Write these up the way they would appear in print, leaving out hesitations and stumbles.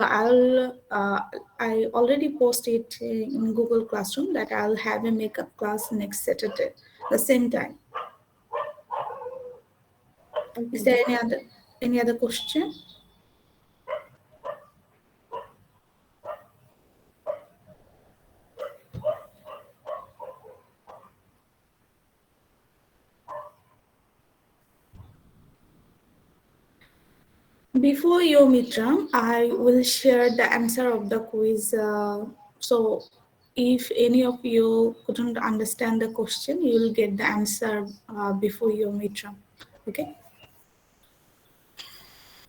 I already posted it in Google Classroom that I'll have a makeup class next Saturday, the same time. Is Okay. there any other question? Before your midterm, I will share the answer of the quiz. So, if any of you couldn't understand the question, you will get the answer before your midterm. Okay.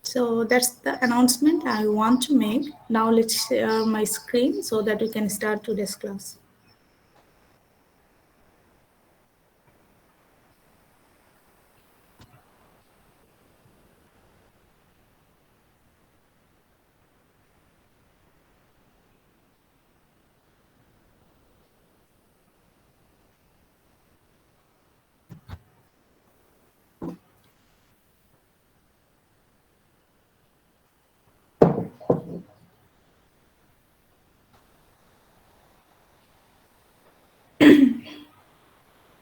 So that's the announcement I want to make. Now let's share my screen so that we can start today's class.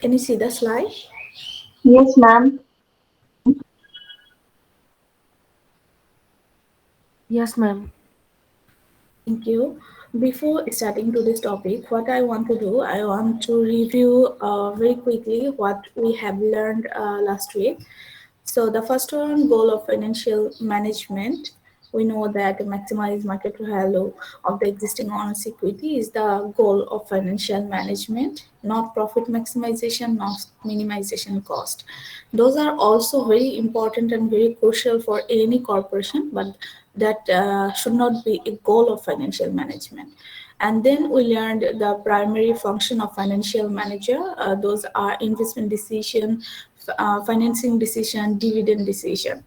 Can you see the slide? Yes, ma'am. Yes, ma'am. Thank you. Before starting to this topic, what I want to do, I want to review very quickly what we have learned last week. So the first one, goal of financial management. We know that maximize market value of the existing owners' equity is the goal of financial management, not profit maximization, not minimization cost. Those are also very important and very crucial for any corporation, but that should not be a goal of financial management. And then we learned the primary function of financial manager. Those are investment decision, financing decision, dividend decision.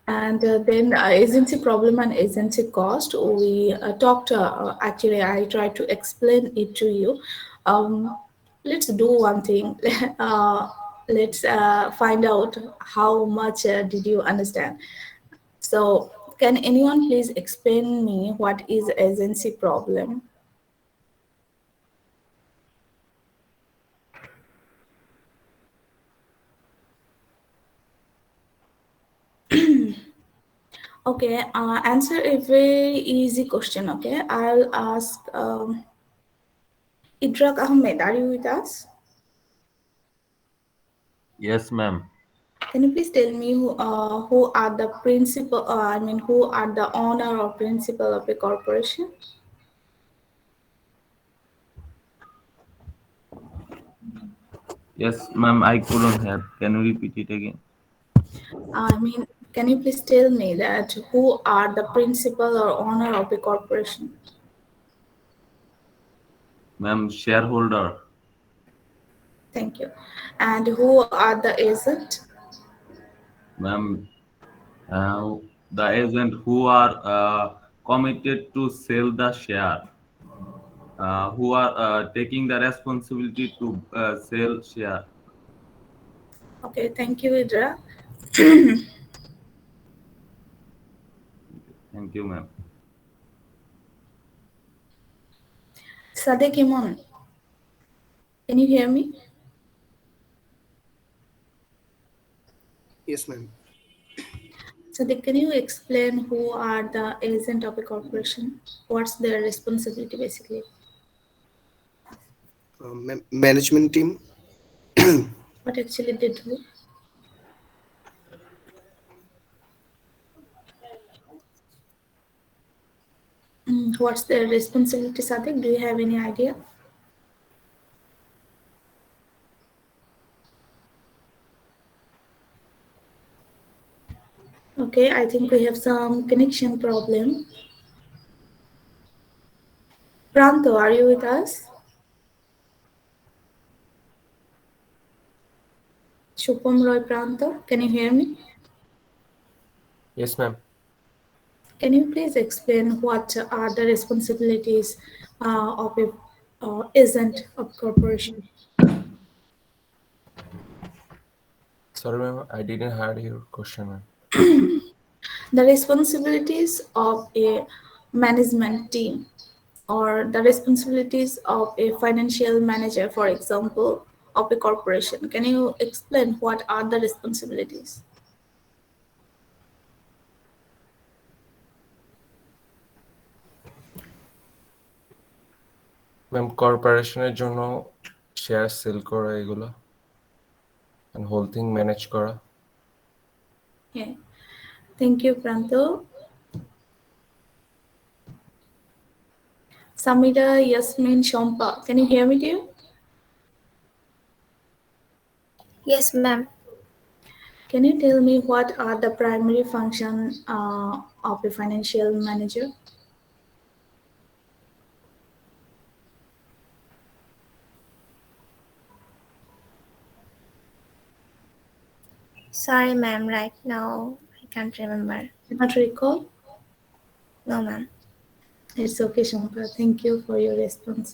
And then agency problem and agency cost. We talked, actually, I tried to explain it to you. Um, let's do one thing. Let's find out how much did you understand. So, can anyone please explain me what is agency problem? Okay, answer a very easy question. Okay, I'll ask Idrak Ahmed. Are you with us? Yes, ma'am. Can you please tell me who are the principal? Who are the owner or principal of a corporation? Yes, ma'am. I couldn't have. Can you repeat it again? I mean, can you please tell me that who are the principal or owner of a corporation? Ma'am, shareholder. Thank you. And who are the agent? Ma'am, the agent who are committed to sell the share, who are taking the responsibility to sell share. Okay, thank you, Idra. Thank you, ma'am. Sadek Imon, can you hear me? Yes, ma'am. Sadek, can you explain who are the agent of a corporation? What's their responsibility basically? Management team. What actually they do? What's their responsibility, Sadek? Do you have any idea? Okay, I think we have some connection problem. Pranto, are you with us? Shupam Roy Pranto, can you hear me? Yes, ma'am. Can you please explain what are the responsibilities of a agent of corporation? Sorry, ma'am, I didn't hear your question, ma'am. The responsibilities of a management team or the responsibilities of a financial manager, for example, of a corporation. Can you explain what are the responsibilities? Ma'am কর্পোরেশনের জন্য share sell করা এগুলো and whole thing manage করা. Yeah. Thank you, Pranto. Samira, Yasmin, Shompa. Can you hear me, dear? Yes, ma'am. Can you tell me what are the primary functions of a financial manager? Sorry, ma'am. Right now, I can't remember. Not recall? No, ma'am. It's okay, Shompa. Thank you for your response.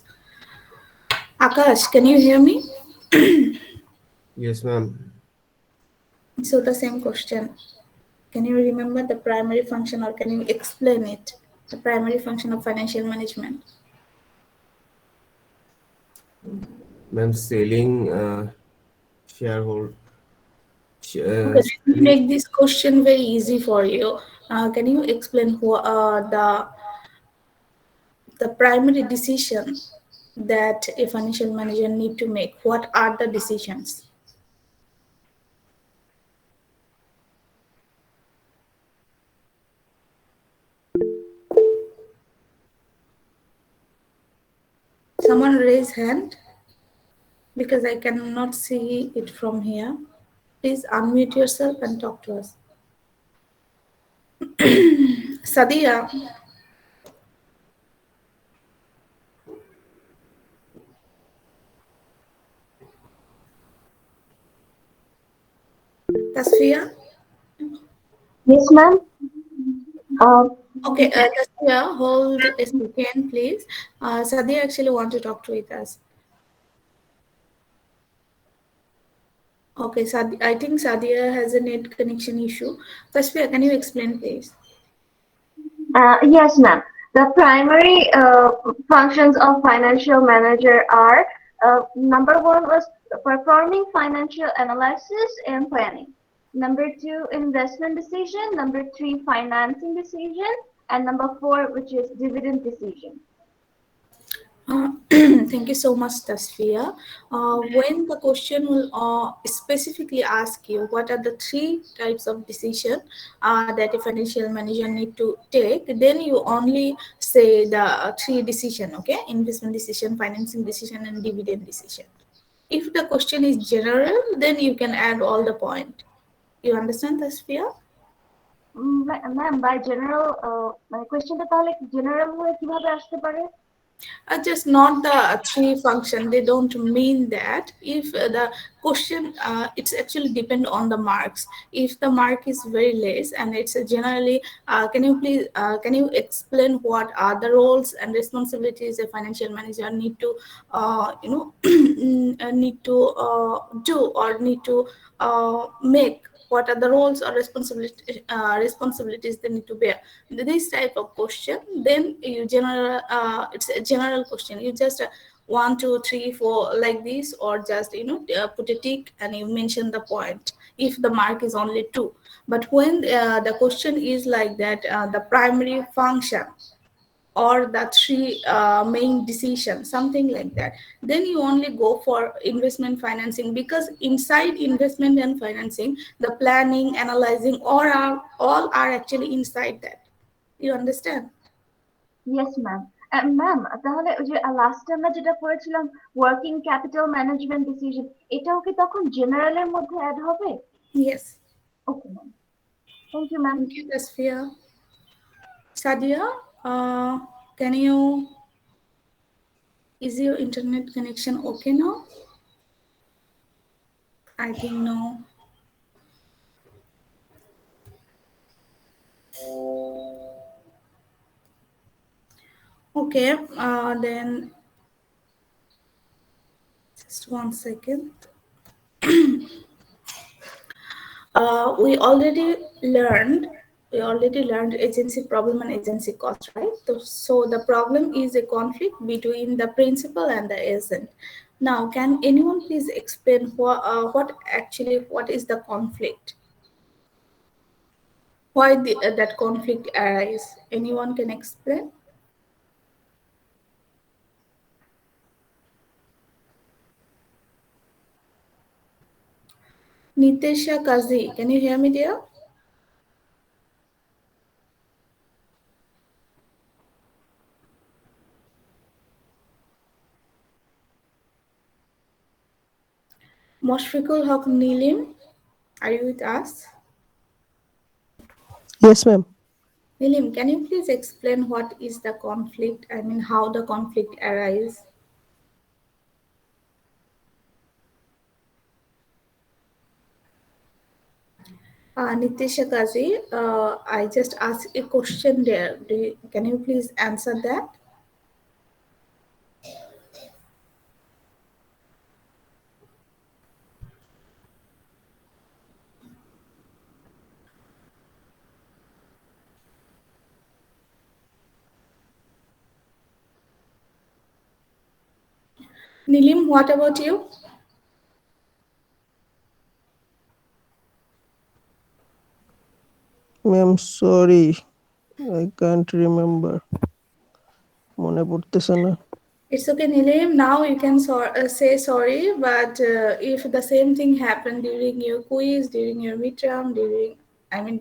Akash, can you hear me? Yes, ma'am. So the same question. Can you remember the primary function or can you explain it? The primary function of financial management. Ma'am, selling shareholder. Okay, let me Selling. make this question very easy for you. Can you explain the primary decision that a financial manager need to make? What are the decisions? Someone raise hand because I cannot see it from here. Please unmute yourself and talk to us. Sadia. Tasfia. Yes, ma'am. Okay, Tasfia, hold a second, please. Sadia actually want to talk to with us. Okay, I think Sadia has a net connection issue. Tasfia, can you explain, please? Yes, ma'am. The primary functions of financial manager are number one was performing financial analysis and planning. Number two, investment decision. Number three, financing decision. And number four, which is dividend decision. Thank you so much, Tasfia. When the question will specifically ask you what are the three types of decision that a financial manager need to take, then you only say the three decision, okay? Investment decision, financing decision, and dividend decision. If the question is general, then you can add all the point. You understand, Tasfia? Ma'am by general মানে কোয়েশ্চেনটা তাহলে general হয়ে কিভাবে আসতে পারে? Just not the three function. They don't mean that. If the question, it's actually depend on the marks. If the mark is very less and it's generally, can you explain what are the roles and responsibilities a financial manager need to, need to do or need to make? What are the roles or responsibilities they need to bear? This type of question, then you it's a general question. You just 1 2 3 4 like this, or just put a tick and you mention the point if the mark is only 2. But when the question is like that, the primary function or the three main decisions, something like that, then you only go for investment financing, because inside investment and financing, the planning, analyzing, all are actually inside that. You understand? Yes ma'am. Ma'am তাহলে ওই যে last আমরা যেটা পড়েছিলাম working capital management decision, এটাও কি তখন জেনারেলের মধ্যে অ্যাড হবে? Yes. Okay ma'am, thank you ma'am. Thank you, Tasfia. Sadia, can you, is your internet connection okay now? I think no. Okay, then just 1 second. We already learned agency problem and agency cost, right? So the problem is a conflict between the principal and the agent. Now, can anyone please explain what is the conflict? Why that conflict arise? Anyone can explain? Nitesha Kazi, can you hear me, dear? Moshfiqul Haq Nilim, are you with us? Yes, ma'am. Nilim, can you please explain what is the conflict? I mean, how the conflict arise? Nitesha Kazi, I just asked a question there. Can you please answer that? Nilim, what about you? Ma'am, sorry, I can't remember. মনে পড়তেছে না। It's okay, Nilim. Now you can say sorry, but if the same thing happened during your quiz, during your midterm,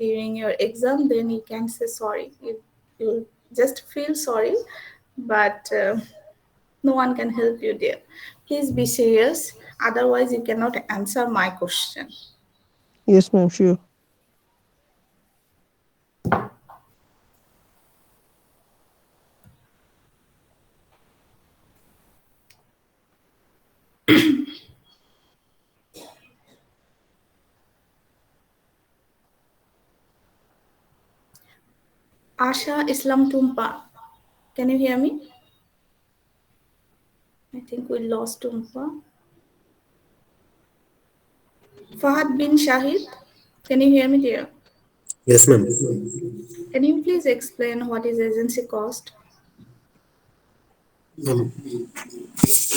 during your exam, then you can say sorry. You just feel sorry, but no one can help you there. Please be serious. Otherwise, you cannot answer my question. Yes, ma'am, sure. Asha Islam Tumpa, can you hear me? I think we lost Tumpa. Fahad bin Shahid, can you hear me dear? Yes, ma'am. Can you please explain what is agency cost? Ma'am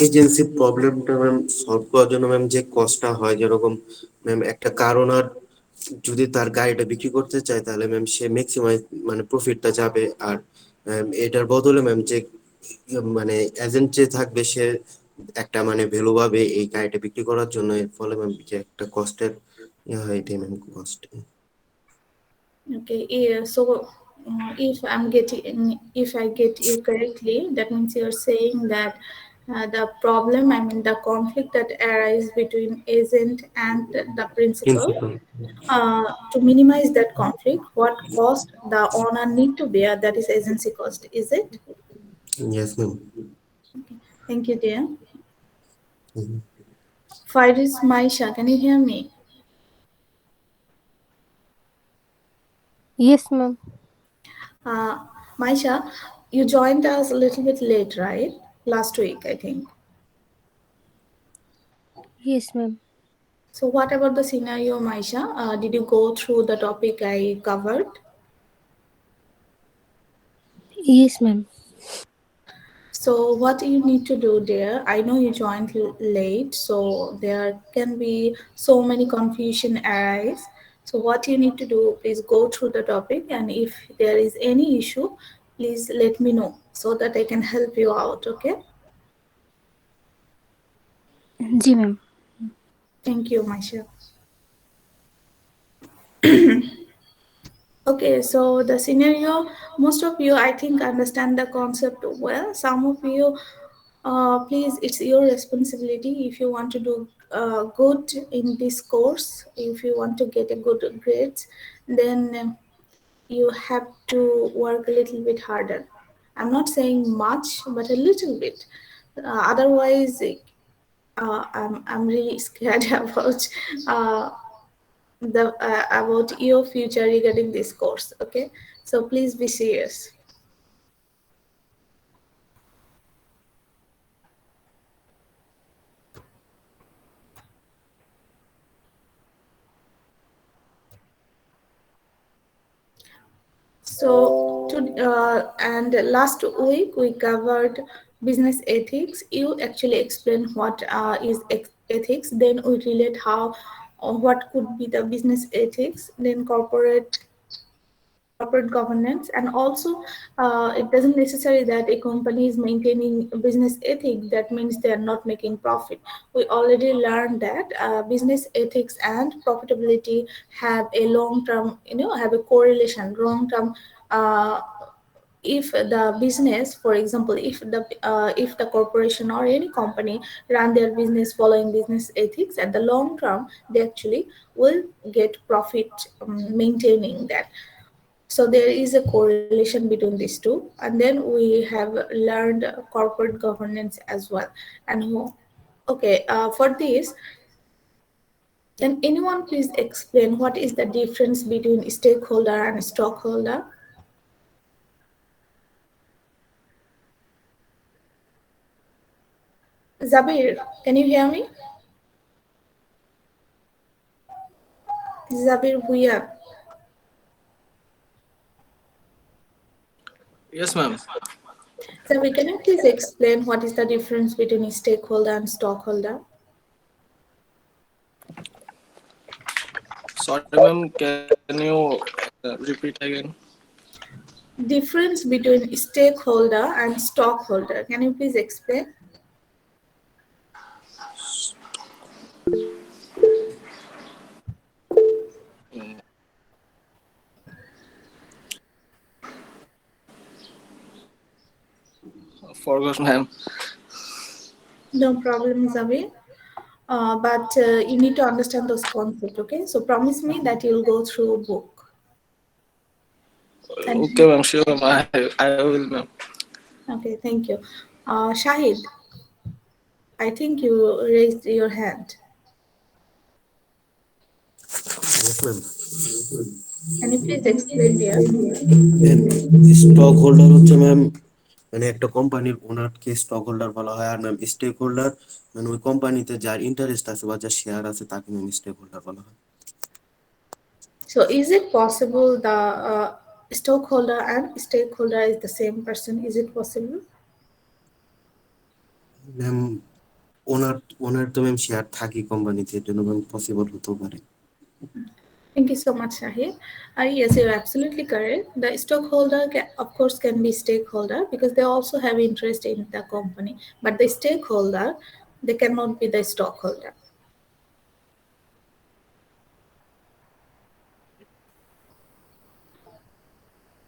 agency প্রবলেমটা ma'am solve করার জন্য ma'am যে কস্টটা হয়, যেরকম ma'am একটা কারণ আর যদি তার গাড়িটা বিক্রি করতে চায় তাহলে ম্যাম সে ম্যাক্সিমাম মানে প্রফিটটা যাবে। আর এটার বদলে ম্যাম যে মানে এজেন্ট যে থাকবে সে একটা মানে ভ্যালু পাবে এই গাড়িটা বিক্রি করার জন্য। এর ফলে ম্যাম যে একটা কস্টের হয় এটাই ma'am cost. Okay, yeah, so if I get you correctly, that means you're saying that the problem, I mean the conflict that arises between agent and the principal, principal. to minimize that conflict, what cost the owner need to bear, that is agency cost, is it? Yes ma'am. Thank you, dear. Faris Maisha, can you hear me? Yes, ma'am. Maisha, you joined us a little bit late, right? Last week, I think. Yes, ma'am. So, what about the scenario, Maisha? Did you go through the topic I covered? Yes, ma'am. So, what you need to do there, I know you joined late, so there can be so many confusion arise. So, what you need to do, please go through the topic, and if there is any issue, please let me know so that I can help you out. Okay? जी ma'am. Thank you, Maisha. Okay, so the scenario, most of you, I think, understand the concept well. Some of you, please, it's your responsibility if you want to do good in this course, if you want to get a good grades, then you have to work a little bit harder. I'm not saying much, but a little bit. Otherwise, I'm really scared uh, about your future regarding this course. Okay, so please be serious. And last week we covered business ethics. You actually explained what is ethics. Then we relate how, what could be the business ethics. Then corporate governance, and also it doesn't necessary that a company is maintaining business ethics that means they are not making profit. We already learned that business ethics and profitability have a long term, have a correlation long term. If the business, for example, if the corporation or any company run their business following business ethics, at the long term they actually will get profit, maintaining that. So there is a correlation between these two. And then we have learned corporate governance as well. Okay, for this, can anyone please explain what is the difference between stakeholder and stockholder? Zabir, can you hear me? Zabir Bhuya. Yes, ma'am. Zabir, can you please explain what is the difference between stakeholder and stockholder? Sorry, ma'am. Can you repeat again? Difference between stakeholder and stockholder. Can you please explain? Forgot, ma'am. No problem, Zabir. But you need to understand those concepts, okay? So promise me that you'll go through a book. And Okay, ma'am. Sure, ma'am. I will, ma'am. okay, thank you. Shahid, I think you raised your hand. Yes, ma'am. Can you please explain, dear? Ma'am, stock holder হচ্ছে ma'am মানে একটা কোম্পানির ওনারকে stock holder বলা হয়। আর ma'am stake holder মানে ওই কোম্পানিতে যার ইন্টারেস্ট আছে বা যার শেয়ার আছে তাকে ম্যাম স্টেক হোল্ডার বলা হয়। So is it possible the stockholder and stakeholder is the same person? Is it possible? Ma'am ওনার ওনার তো ম্যাম শেয়ার থাকি কোম্পানিতে, এর জন্য ম্যাম পসিবল হতেও পারে। Thank you so much, Shahid. Yes, you're absolutely correct. The stockholder, of course, can be stakeholder because they also have interest in the company. But the stakeholder, they cannot be the stockholder.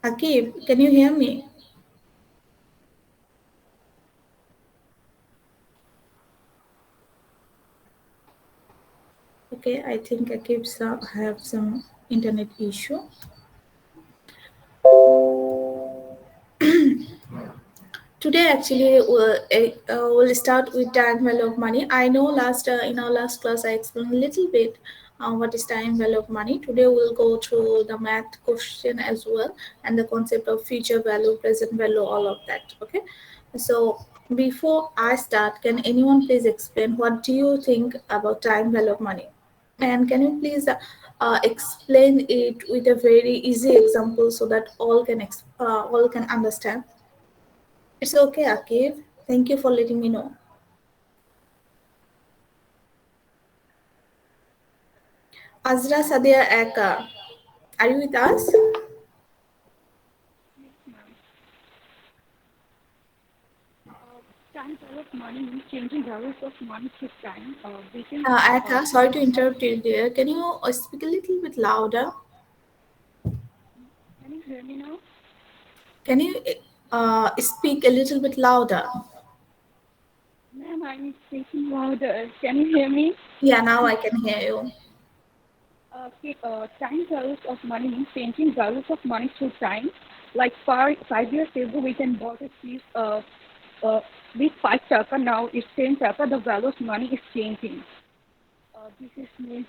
Akib, can you hear me? Okay, I think Akib have some internet issue. Today, actually, we'll start with time value of money. I know in our last class I explained a little bit what is time value of money. Today, we'll go through the math question as well and the concept of future value, present value, all of that. Okay, so before I start, can anyone please explain what do you think about time value of money? And can you please explain it with a very easy example so that all can understand? It's okay, Akif. Thank you for letting me know. Azra Sadia Eka, are you with us? Time value of money means changing values of money through time. Eka, sorry to interrupt you there. Can you speak a little bit louder? Can you hear me now? Can you speak a little bit louder? Ma'am, I'm speaking louder. Can you hear me? Yeah, now I can hear you. Time values of money means changing values of money through time. Like 5 years ago, we can bought a piece with 5 taka. Now it's 10 taka. The value of money is changing. This is means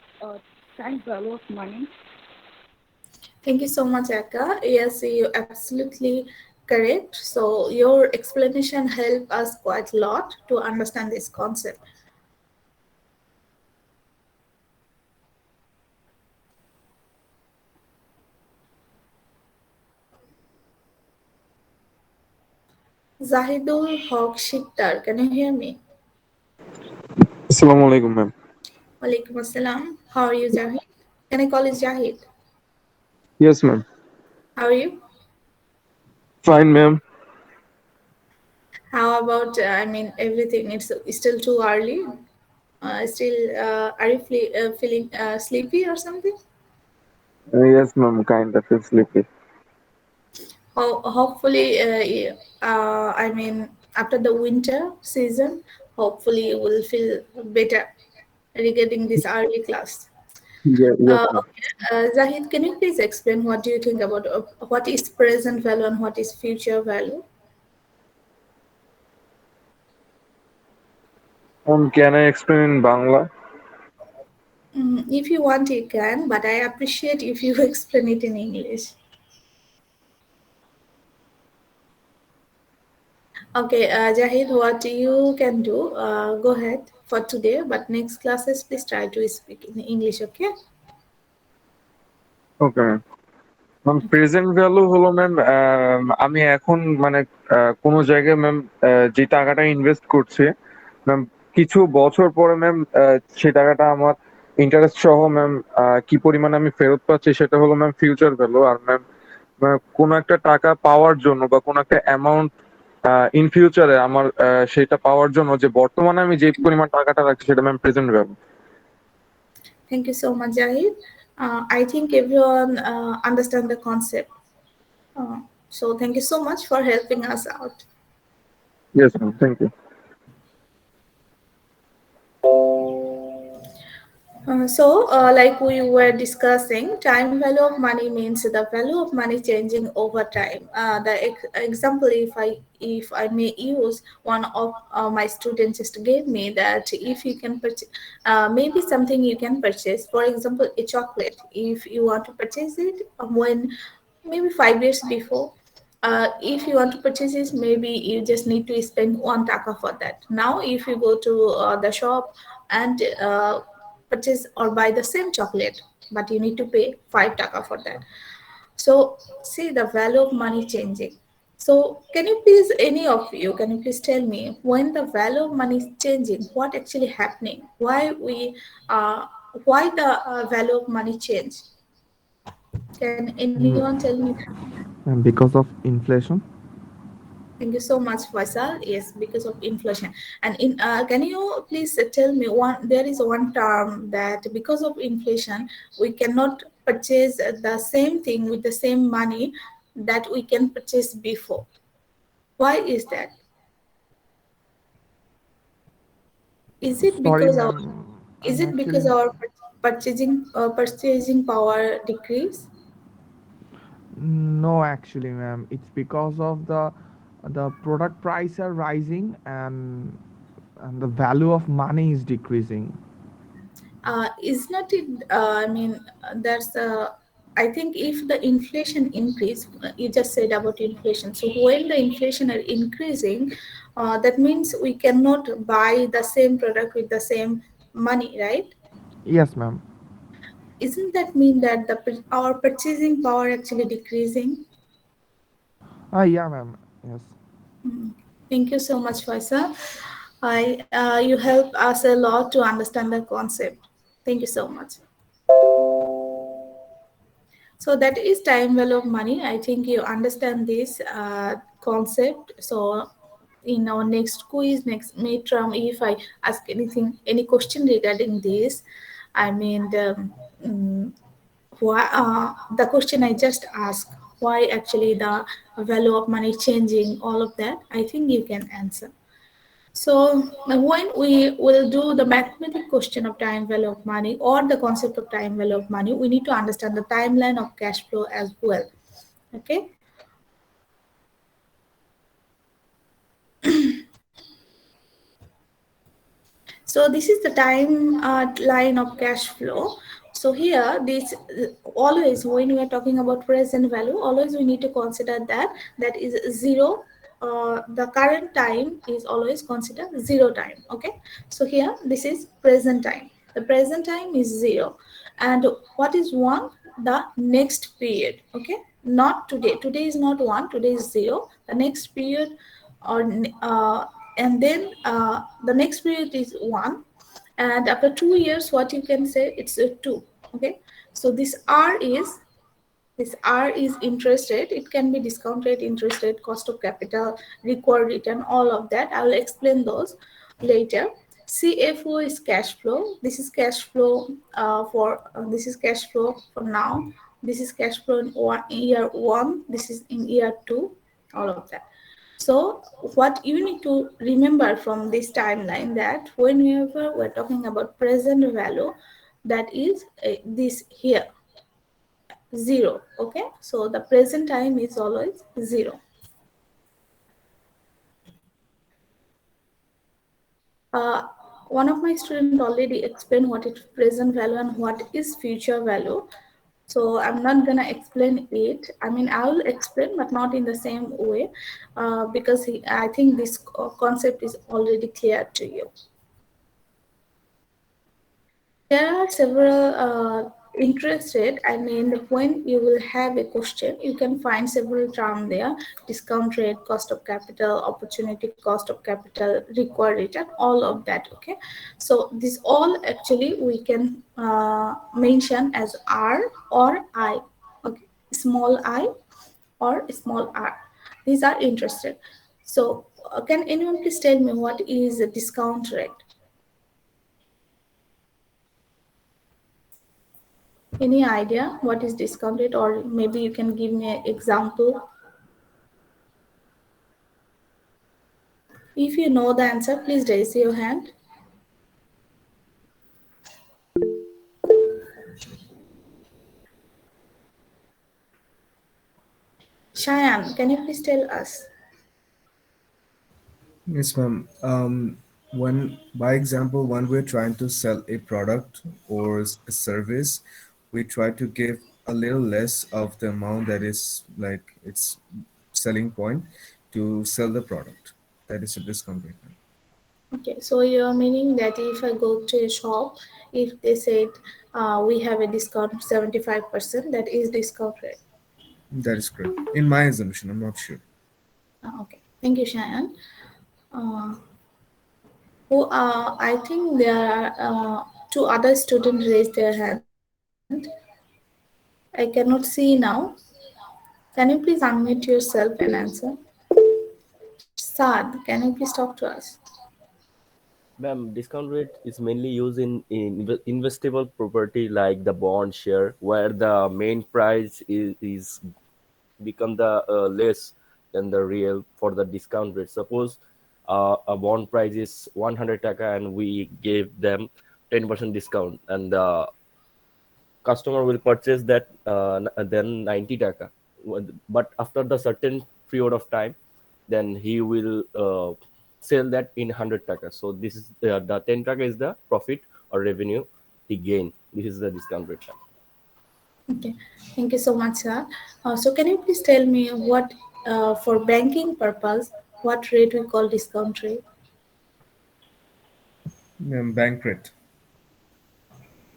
time value of money. Thank you so much, Eka. Yes, you're absolutely correct. So your explanation helped us quite a lot to understand this concept. Zahidul Haq Shikdar. Can you hear me? Assalamu alaikum, ma'am. Walaikum assalam. How are you, Zahid? Can I call you Zahid? Yes, ma'am. How are you? Fine, ma'am. How about, everything? It's still too early. Are you feeling sleepy or something? Yes, ma'am. Kind of feel sleepy. Hopefully, after the winter season, hopefully you will feel better regarding this early class. Yes, ma'am. Okay. Zahid, can you please explain what do you think about what is present value and what is future value? Can I explain in Bangla? If you want, you can, but I appreciate if you explain it in English. Okay, Jahid, what you can do, go ahead for today, but next classes, please try to speak in English, okay? Okay ma'am. Ma'am present value হলো ma'am, আমি এখন মানে কোনো জায়গায় ma'am যে টাকাটা invest করছি ma'am, কিছু বছর পরে ম্যাম সেই টাকাটা আমার ইন্টারেস্ট সহ ম্যাম কি পরিমাণে আমি ফেরত পাচ্ছি সেটা হলো ম্যাম ফিউচার ভ্যালু। আর ম্যাম কোনো একটা টাকা পাওয়ার জন্য বা কোনো একটা অ্যামাউন্ট ইন ফিউচারে আমার সেটা পাওয়ার জন্য যে বর্তমানে আমি যে পরিমাণ টাকাটা রাখছি সেটা ma'am present value. Thank you so much, Jahid. I think everyone understand the concept. So thank you so much for helping us out. Yes ma'am, thank you. Like we were discussing, time value of money means the value of money changing over time. Example, if I may use, one of my students just gave me that if you can purchase, maybe something you can purchase. For example, a chocolate. If you want to purchase it when maybe 5 years before, if you want to purchase this, maybe you just need to spend 1 taka for that. Now if you go to the shop and purchase or buy the same chocolate, but you need to pay 5 taka for that. So see the value of money changing. So can you please, any of you, can you please tell me when the value of money is changing, what actually happening, uh, why the value of money change? Can anyone tell me that? Because of inflation. Thank you so much, Faisal. Yes, because of inflation. And can you please tell me one? There is one term that because of inflation, we cannot purchase the same thing with the same money that we can purchase before. Why is that? Is it Sorry, because ma'am. I'm actually our purchasing power decrease? no, actually, ma'am. It's because of the product price are rising and the value of money is decreasing. Is not it? That's I think if the inflation increase, you just said about inflation. So when the inflation are increasing, that means we cannot buy the same product with the same money, right? Yes, ma'am. Isn't that mean that our purchasing power actually decreasing? Yeah, ma'am. Yes. Mm. Thank you so much, Faisal. You help us a lot to understand the concept. Thank you so much. So that is time value of money. I think you understand this concept. So in our next quiz, next midterm, if I ask any question regarding this, I mean why the question I just asked, why actually the value of money changing, all of that, I think you can answer. So when we will do the mathematical question of time value of money or the concept of time value of money, we need to understand the timeline of cash flow as well. Okay. So this is the time line of cash flow. So here, this always when we are talking about present value, always we need to consider that is zero. The current time is always considered zero time. Okay. So here, this is present time. The present time is zero, and what is one? The next period. Okay. Not today. Today is not one. Today is zero. The next period or and then the next period is 1, and after 2 years what you can say, it's a 2. Okay, so this R is interest rate. It can be discount rate, interest rate, cost of capital, required return, all of that. I will explain those later. CFO is cash flow. This is cash flow this is cash flow for now. This is cash flow in year one. This is in year two. All of that. So what you need to remember from this timeline, that whenever we're talking about present value, that is this here 0. Okay, so the present time is always 0. uh, One of my students already explained what is present value and what is future value, so I'm not gonna explain it. I mean, I will explain but not in the same way, because I think this concept is already clear to you. There are several interest rate. I mean, when you will have a question, you can find several terms there: discount rate, cost of capital, opportunity cost of capital, required return, all of that. Okay, so this all actually we can mention as R or I. Okay, small I or small r. These are interest rate. So, can anyone please tell me what is a discount rate? Any idea what is discount rate, or maybe you can give me an example? If you know the answer, please raise your hand. Cheyenne, can you please tell us? Yes, ma'am. When, by example, when we're trying to sell a product or a service, we try to give a little less of the amount that is like its selling point to sell the product. That is a discount rate, ma'am. Okay, so you're meaning that if I go to a shop, if they said we have a discount 75%, that is discount rate. That is correct. In my assumption, I'm not sure. Okay, thank you, Cheyenne. Uh, I think there are two other students raised their hand. I cannot see now. Can you please unmute yourself and answer? Saad, can you please talk to us? Ma'am, discount rate is mainly used in investable property like the bond share, where the main price is become the less than the real for the discount rate. Suppose a bond price is 100 taka and we gave them 10% discount, and the customer will purchase that then 90 taka. But after the certain period of time, then he will sell that in 100 taka. So this is the 10 taka is the profit or revenue he gain. This is the discount rate. Okay, thank you so much, sir. So can you please tell me what, for banking purpose, what rate we call discount rate? Bank rate.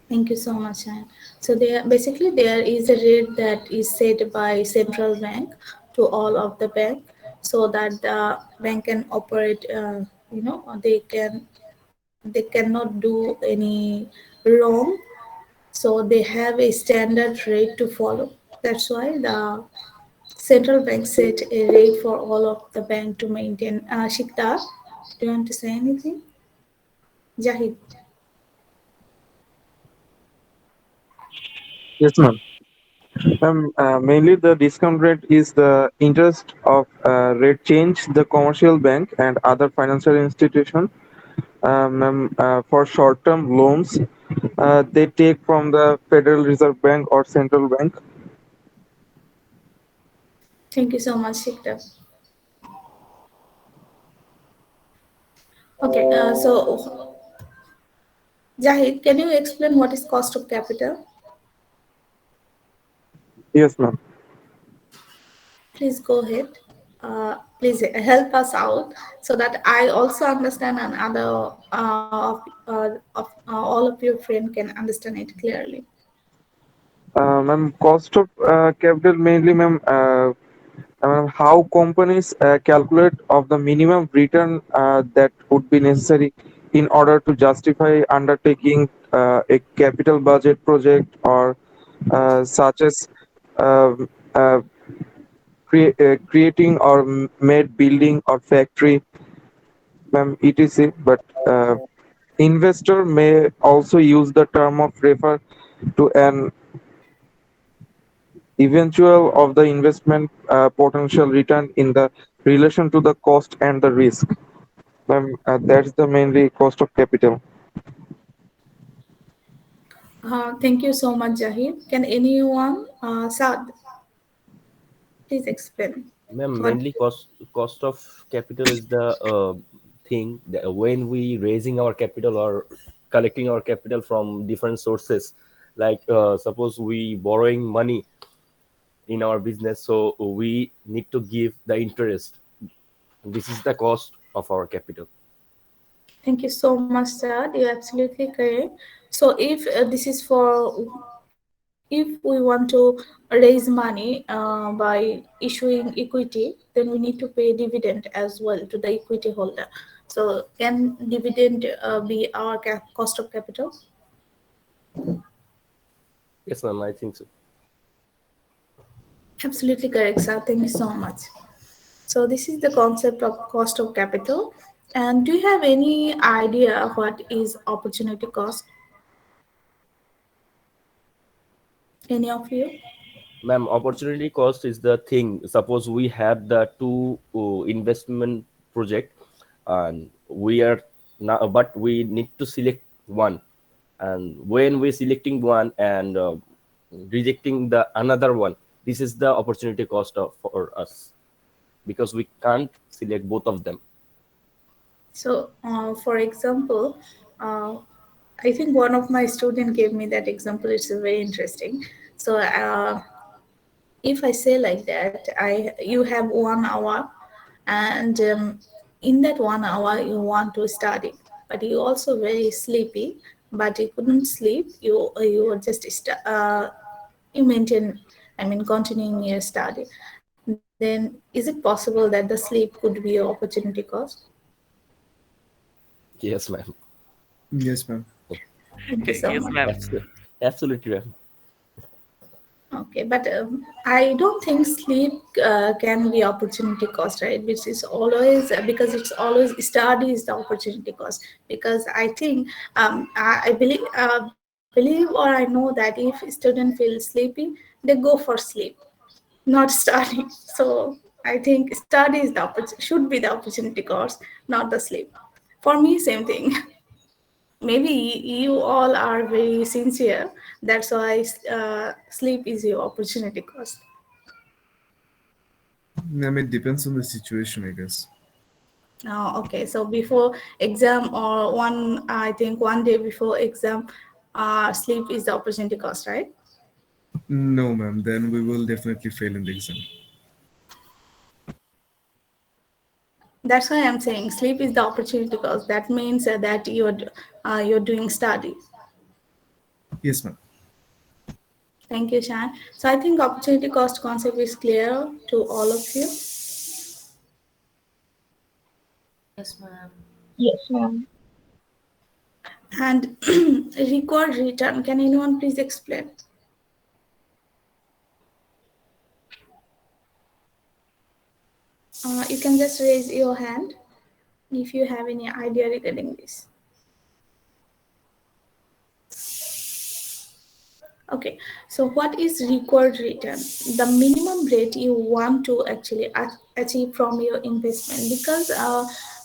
Thank you so much, sir. So there is a rate that is set by central bank to all of the bank, so that the bank can operate. They cannot do any wrong, so they have a standard rate to follow. That's why the central bank set a rate for all of the bank to maintain. Shikta, do you want to say anything? Jahid. Yes, ma'am. Mainly the discount rate is the interest of rate change the commercial bank and other financial institution for short-term loans they take from the Federal Reserve Bank or central bank. Thank you so much, Shikta. Okay, so Jahid, can you explain what is cost of capital? Yes, ma'am. Please go ahead. Please help us out so that I also understand, and other all of your friends can understand it clearly. Ma'am, cost of capital mainly, ma'am, how companies calculate of the minimum return that would be necessary in order to justify undertaking a capital budget project or such as um, uh, creating or made building or factory, etc. But investor may also use the term of refer to an eventual of the investment potential return in the relation to the cost and the risk. That's the mainly cost of capital. Thank you so much, Jahid. Can anyone, Saad, please explain Ma'am, what? mainly cost of capital is the thing that when we raising our capital or collecting our capital from different sources, like suppose we borrowing money in our business, so we need to give the interest. This is the cost of our capital. Thank you so much, Saad. You're absolutely correct. So, if this is for, if we want to raise money by issuing equity, then we need to pay dividend as well to the equity holder. So, can dividend be our cost of capital? Yes, ma'am, I think so. Absolutely correct, sir. Thank you so much. So, this is the concept of cost of capital. And do you have any idea what is opportunity cost? Any of you? Ma'am, opportunity cost is the thing. Suppose we have the two investment project, and we are now, but we need to select one. And when we're selecting one and rejecting the another one, this is the opportunity cost for us because we can't select both of them. So, for example, I think one of my student gave me that example. It's very interesting. So, if I say like that, you have 1 hour, and in that 1 hour you want to study, but you also very sleepy, but you couldn't sleep. You were just you maintain. I mean, continuing your study. Then, is it possible that the sleep could be your opportunity cost? Yes, ma'am. Yes, ma'am. Thank you so Yes, much. ma'am. Absolutely, ma'am. Okay, but I don't think sleep can be opportunity cost, right? Which is always because it's always study is the opportunity cost. Because I think I believe or I know that if student feels sleepy, they go for sleep, not study. So I think study is the should be the opportunity cost, not the sleep. For me, same thing. Maybe you all are very sincere. That's why sleep is your opportunity cost. I mean, it depends on the situation, I guess. Okay, so before exam or I think 1 day before exam, sleep is the opportunity cost, right? No, ma'am. Then we will definitely fail in the exam. That's why I'm saying sleep is the opportunity cost. That means that you're doing study. Yes, ma'am. Thank you, Shan. So I think opportunity cost concept is clear to all of you. Yes, ma'am. Yes, ma'am. And record return. Can anyone please explain? You can just raise your hand if you have any idea regarding this. Okay, so what is required return? The minimum rate you want to actually achieve from your investment. Because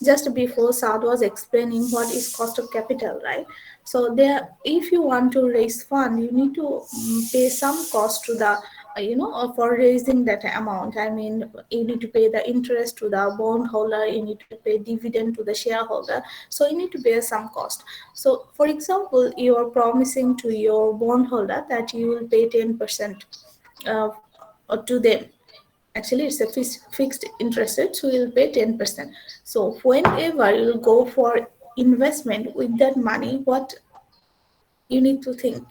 just before Saad was explaining what is cost of capital, right? So there, if you want to raise fund, you need to pay some cost to the for raising that amount. I mean, you need to pay the interest to the bondholder, you need to pay dividend to the shareholder, so you need to bear some cost. So for example, you are promising to your bondholder that you will pay 10% uh, to them. Actually, it's a fixed interest rate, so you'll pay 10%. So whenever you go for investment with that money, what you need to think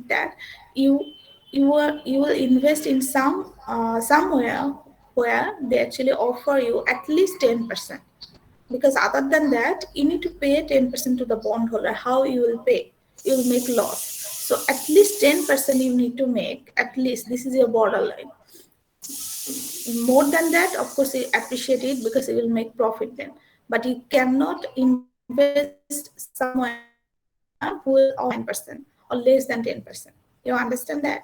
that you you will invest in somewhere where they actually offer you at least 10%. Because other than that, you need to pay 10% to the bondholder. How you will pay? You will make loss. So at least 10% you need to make. At least this is your borderline. More than that, of course, you appreciate it because you will make profit then. But you cannot invest somewhere who will offer you 9% or less than 10%. You understand that?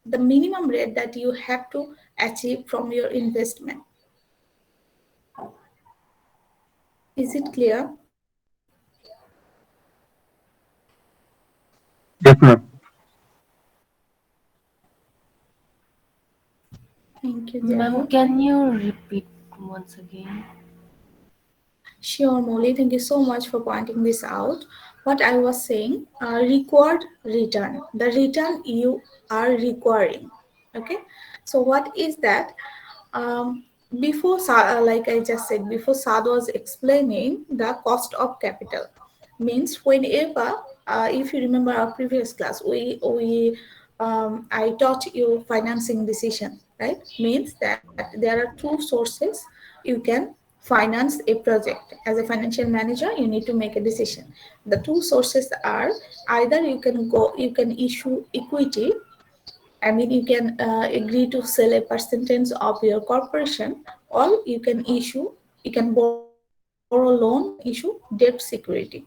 The minimum rate that you have to achieve from your investment. Is it clear? Yes, ma'am. Thank you, Ma'am, Zahra. can you repeat once again? Sure, Molly. Thank you so much for pointing this out. What I was saying, required return, the return you are requiring. Okay. So what is that? Um, like I just said, before Sad was explaining the cost of capital, means whenever, if you remember our previous class, I taught you financing decision, right? Means that there are two sources you can finance a project. As a financial manager, you need to make a decision. The two sources are either you can issue equity. I mean, you can agree to sell a percentage of your corporation, or you can borrow loan, you can issue debt security.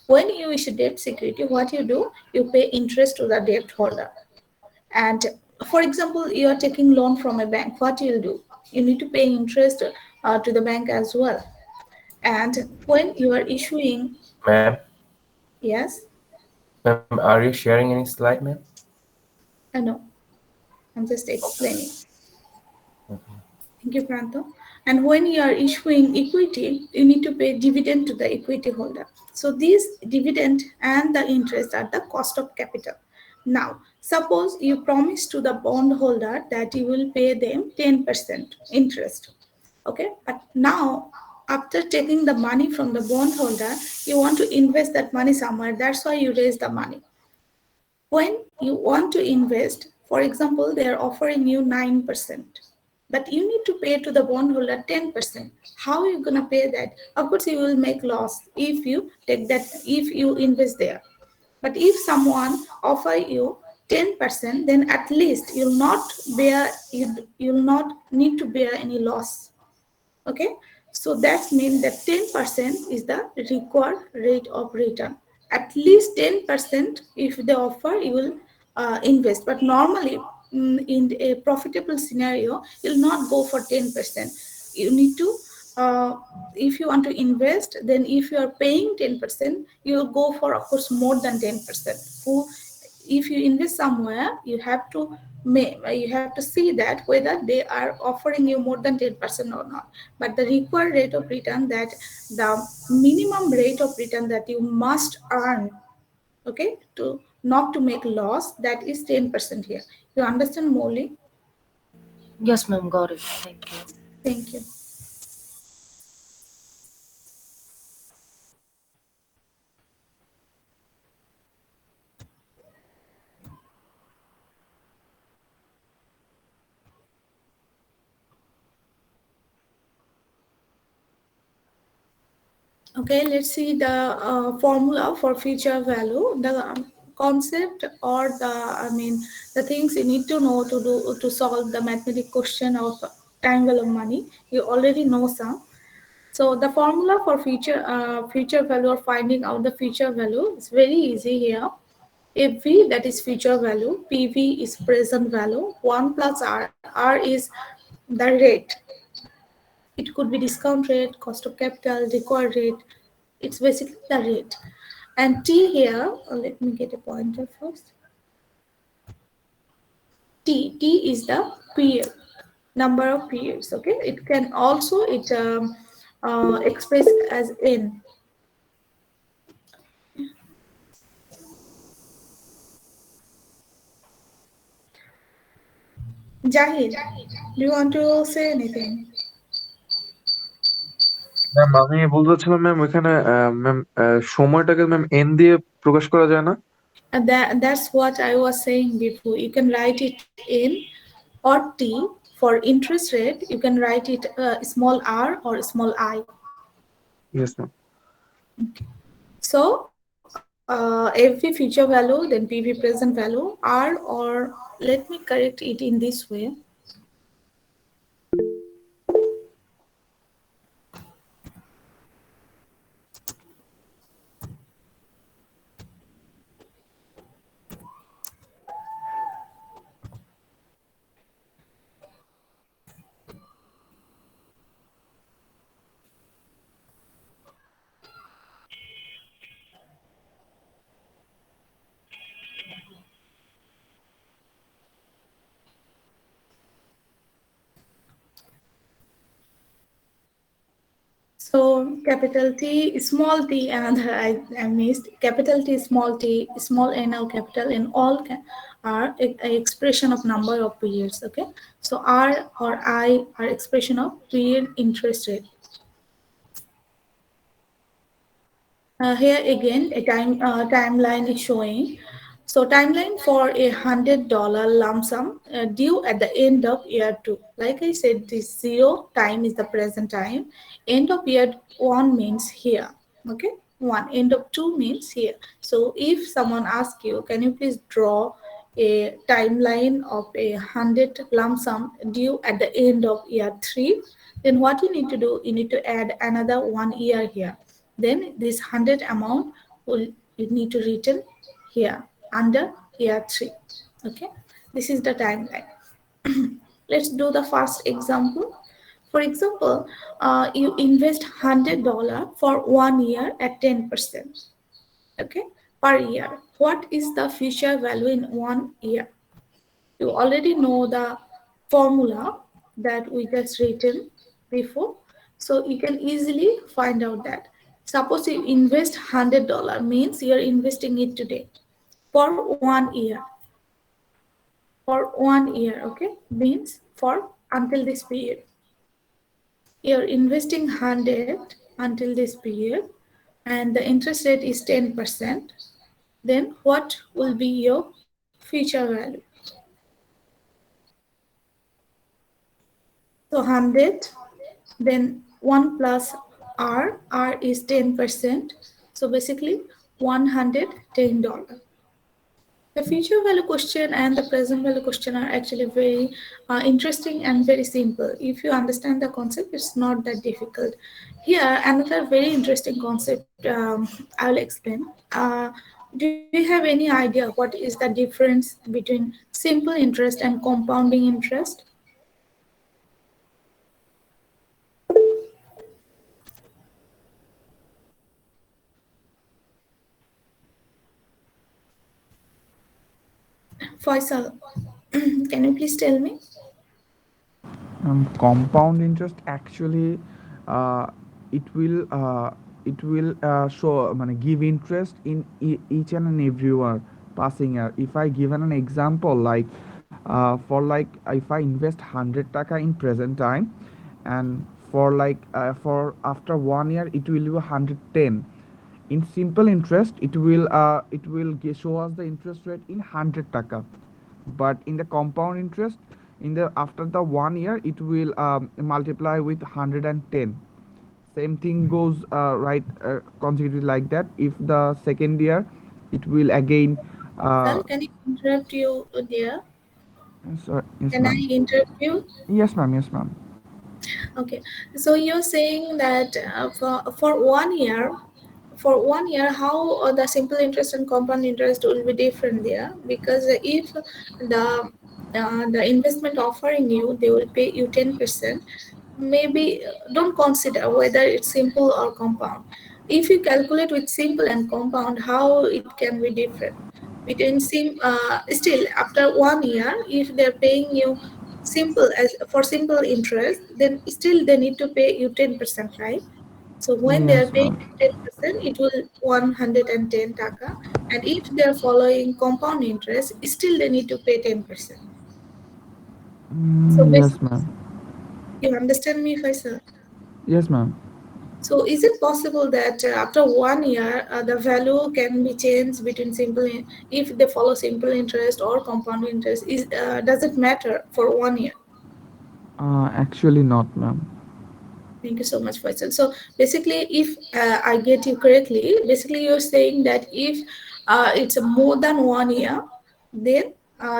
When you issue debt security, what you do, you pay interest to the debt holder. And for example, you are taking loan from a bank, what you'll do? You need to pay interest to the bank as well. And when you are issuing, Ma'am, yes, ma'am, are you sharing any slide, ma'am? no, I'm just explaining. Okay. Thank you, Pranto. And when you are issuing equity, you need to pay dividend to the equity holder. So these dividend and the interest are the cost of capital. Now, suppose you promise to the bondholder that you will pay them 10% interest. Okay, but now after taking the money from the bondholder, you want to invest that money somewhere. That's why you raise the money. When you want to invest, for example, they are offering you 9%, but you need to pay to the bondholder 10%. How are you going to pay that? Of course, you will make loss if you take that, if you invest there. But if someone offer you 10%, then at least you'll not need to bear any loss. Okay, so that means that 10% is the required rate of return. At least 10% if they offer, you will invest. But normally, in a profitable scenario, you'll not go for 10%. You need to, uh, if you want to invest, then if you are paying 10%, you'll go for, of course, more than 10%. Who, if you invest somewhere, you have to see that whether they are offering you more than 10% or not. But the required rate of return, that the minimum rate of return that you must earn, okay, to not to make loss, that is 10% here. You understand, Molly? Yes, ma'am, got it. Thank you. Thank you. Okay, let's see the formula for future value. The concept, or the things you need to know to solve the mathematical question of time value of money. You already know some. So the formula for future value, or finding out the future value, is very easy here. FV, that is future value, PV is present value, 1 plus R is the rate. It could be discount rate, cost of capital, required rate. It's basically the rate. And T here, let me get a pointer first. T is the period, number of periods. Okay, it can also express as N. Jahid, do you want to say anything? Ma'am আমি বলতে চাচ্ছিলাম ma'am ওইখানে ma'am সময়টাকে ma'am N দিয়ে প্রকাশ করা যায় না? That's what I was saying before. You can write it in or T for for interest rate, you can write it small r or small I. Yes, ma'am. So every future value, then PV present value, R, or let me correct it in this way. So capital T, small t, and I missed capital T, small n, or capital N, all are a expression of number of periods. Okay, so R or I are expression of period interest rate. Here again, a timeline is showing. So timeline for $100 lump sum due at the end of year 2. Like I said, this 0 time is the present time. End of year 1 means here. Okay, 1. End of 2 means here. So if someone asks you, can you please draw a timeline of $100 lump sum due at the end of year 3? Then what you need to do, you need to add another 1 year here. Then this 100 amount will you need to written here under year 3. Okay, this is the timeline. Let's do the first example. For example, you invest $100 for 1 year at 10%. Okay, per year. What is the future value in 1 year? You already know the formula that we just written before, so you can easily find out that. Suppose you invest $100 means you're investing it today for 1 year. For 1 year, okay, means for until this period. You're investing 100 until this period, and the interest rate is 10%. Then what will be your future value? So 100, then 1 plus R is 10%. So basically $110. The future value question and the present value question are actually very interesting and very simple. If you understand the concept, it's not that difficult. Here, another very interesting concept I'll explain. Do you have any idea what is the difference between simple interest and compounding interest? Faisal, can you please tell me? Compound interest actually uh, it will show give interest in each and every year passing year. If I given an example like for like if I invest 100 taka in present time, and for for after 1 year it will be 110. In simple interest it will show us the interest rate in 100 taka, but in the compound interest in the after the 1 year it will multiply with 110. Same thing goes right consecutively like that. If the second year it will again Faisal, can I interrupt you there? sorry, yes Can I ma'am. interrupt you? Yes ma'am, yes ma'am. Okay, so you're saying that for 1 year, how the simple interest and compound interest will be different there? Because if the investment offering you, they will pay you 10%. Maybe don't consider whether it's simple or compound. If you calculate with simple and compound, how it can be different between still after 1 year, if they're paying you simple as for simple interest, then still they need to pay you 10%, right? So when they are Yes paying ma'am. 10%, it will 110 taka, and if they are following compound interest, still they need to pay 10%. So Yes basically, ma'am. you understand me, Faisal? Yes ma'am. So is it possible that after 1 year, the value can be changed between if they follow simple interest or compound interest? Does it matter for 1 year? Actually not, ma'am. Thank you so much, Faisal. So basically, if I get you correctly, basically you're saying that if it's a more than 1 year, then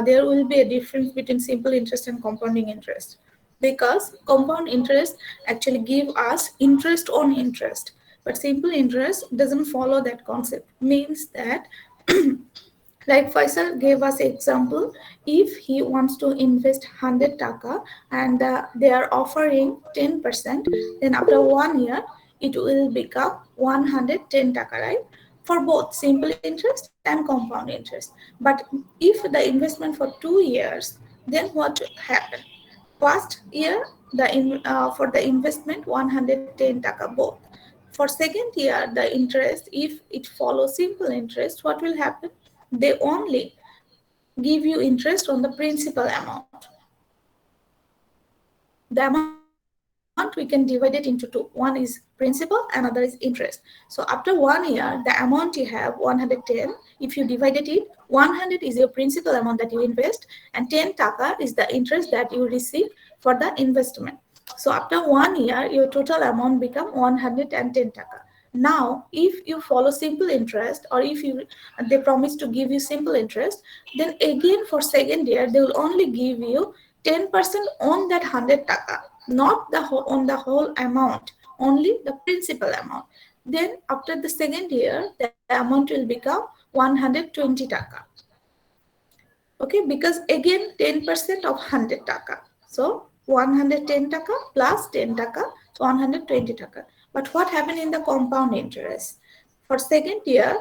there will be a difference between simple interest and compounding interest, because compound interest actually give us interest on interest, but simple interest doesn't follow that concept. Means that like Faisal gave us example, if he wants to invest 100 taka and they are offering 10%, then after 1 year it will become 110 taka, right? For both simple interest and compound interest. But if the investment for 2 years, then what happen? First year, for the investment 110 taka both. For second year, the interest, if it follows simple interest, what will happen? They only give you interest on the principal amount. The amount we can divide it into two. One is principal, another is interest. So after 1 year, the amount you have 110. If you divided it, 100 is your principal amount that you invest, and 10 taka is the interest that you receive for the investment. So after 1 year, your total amount become 110 taka. Now, if you follow simple interest, or if you they promise to give you simple interest, then again for second year they will only give you 10% on that 100 taka, not the whole, on the whole amount, only the principal amount. Then after the second year, the amount will become 120 taka. Okay, because again 10% of 100 taka. So 110 taka plus 10 taka, so 120 taka. But what happened in the compound interest? For second year,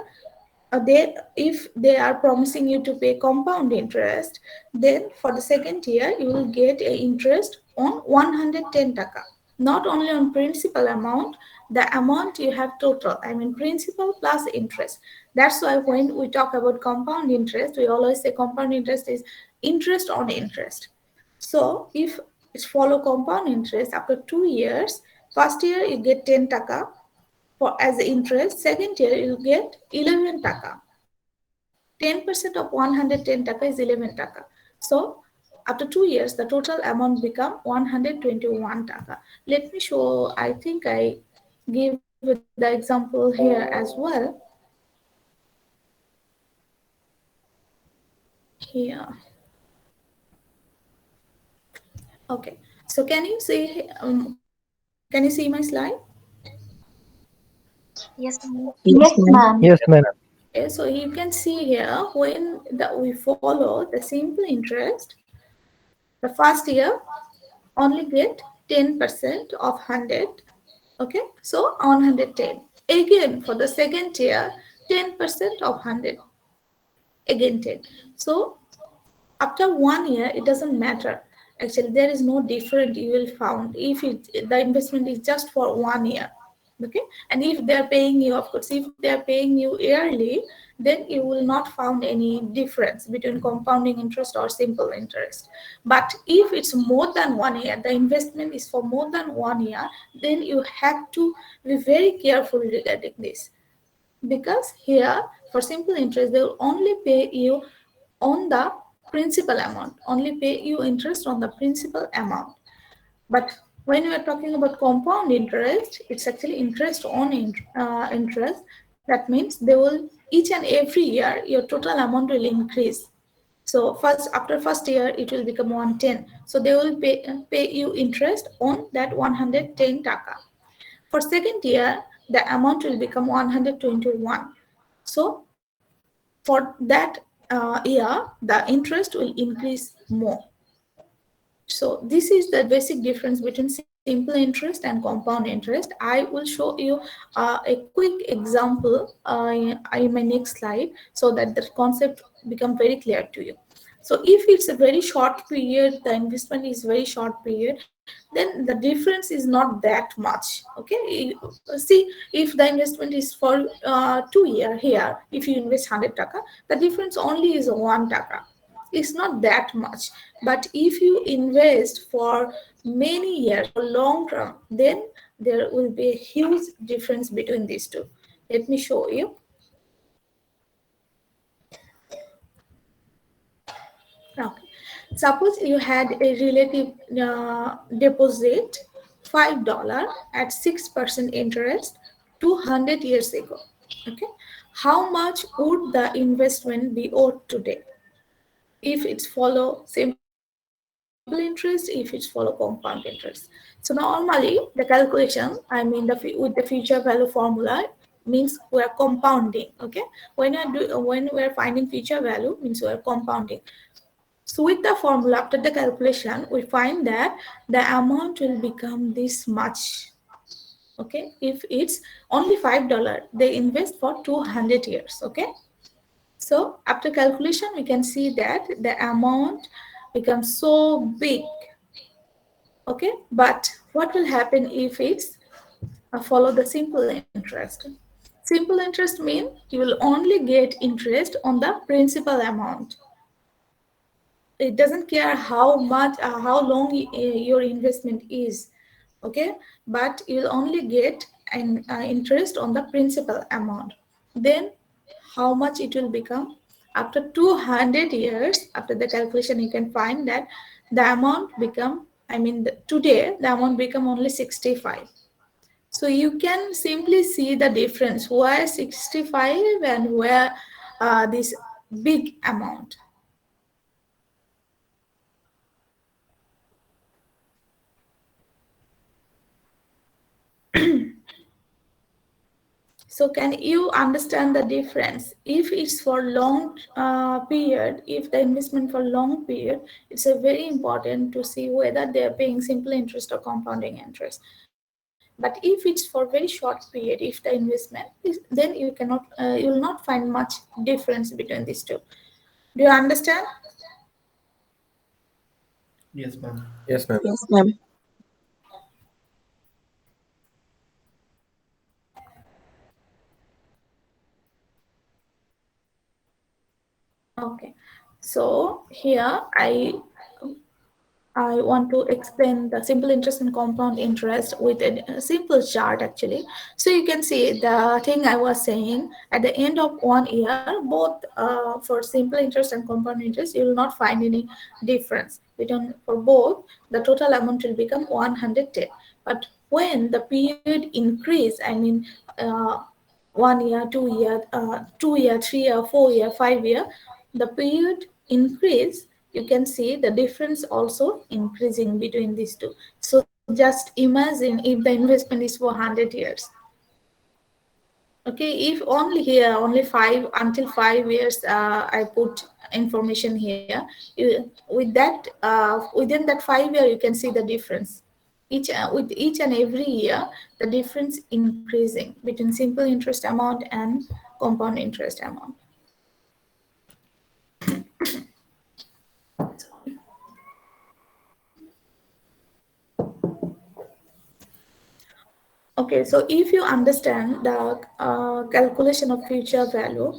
if they are promising you to pay compound interest, then for the second year you will get a interest on 110 taka, not only on principal amount, the amount you have total, I mean principal plus interest. That's why when we talk about compound interest, we always say compound interest is interest on interest. So if it's follow compound interest, after 2 years, first year you get 10 taka for as interest, second year you get 11 taka. 10% of 110 taka is 11 taka. So after 2 years, the total amount become 121 taka. Let me show, I think I give the example here as well. Here. Okay. So can you see my slide? Yes, ma'am. Yes, ma'am. Yes, ma'am. Okay, so you can see here when we follow the simple interest, the first year only get 10% of 100. Okay, so 110. Again, for the second year, 10% of 100. Again 10. So after 1 year, it doesn't matter. Actually, there is no difference you will found if the investment is just for 1 year. Okay, and if they are paying you, of course, if they are paying you yearly, then you will not found any difference between compounding interest or simple interest. But if it's more than 1 year, the investment is for more than 1 year, then you have to be very careful regarding this, because here for simple interest they will only pay you on the principal amount, only pay you interest on the principal amount. But when we are talking about compound interest, it's actually interest on interest. That means they will each and every year your total amount will increase. So first, after first year it will become 110, so they will pay you interest on that 110 taka. For second year, the amount will become 121. So for that year, the interest will increase more. So this is the basic difference between simple interest and compound interest. I will show you a quick example in my next slide, so that the concept become very clear to you. So if it's a very short period, the investment is very short period, then the difference is not that much. Okay, see, if the investment is for 2 year, here if you invest 100 taka, the difference only is 1 taka. It's not that much. But if you invest for many years, for long term, then there will be a huge difference between these two. Let me show you. Okay. Suppose you had a relative deposit $5 at 6% interest 200 years ago. Okay, how much would the investment be owed today if it's follow simple interest, if it's follow compound interest? So normally the calculation, I mean with the future value formula, means we are compounding. Okay, when we are finding future value means we are compounding. So with the formula, after the calculation, we find that the amount will become this much. Okay, if it's only $5, they invest for 200 years. Okay, so after calculation, we can see that the amount becomes so big. Okay, but what will happen if it's follow the simple interest? Simple interest means you will only get interest on the principal amount. It doesn't care how much how long your investment is. Okay, but you'll only get an interest on the principal amount. Then how much it will become after 200 years? After the calculation, you can find that the amount become, I mean today the amount become only 65. So you can simply see the difference where 65 and where this big amount. So can you understand the difference? If it's for long period, if the investment for long period, it's a very important to see whether they are paying simple interest or compounding interest. But if it's for very short period, if the investment is, then you will not find much difference between these two. Do you understand? Yes, ma'am. Yes, ma'am. Yes, ma'am. Okay. So here I want to explain the simple interest and compound interest with a simple chart actually. So you can see the thing I was saying at the end of 1 year, both for simple interest and compound interest, you will not find any difference between for both. The total amount will become 110. But when the period increase, I mean, 1 year, 2 year, 2 year, 3 year, 4 year, 5 year, the period increase, you can see the difference also increasing between these two. So just imagine if the investment is for 100 years. Okay, if only here only 5 until 5 years I put information here, with that within that 5 year you can see the difference. With each and every year the difference increasing between simple interest amount and compound interest amount. Okay, so if you understand the calculation of future value,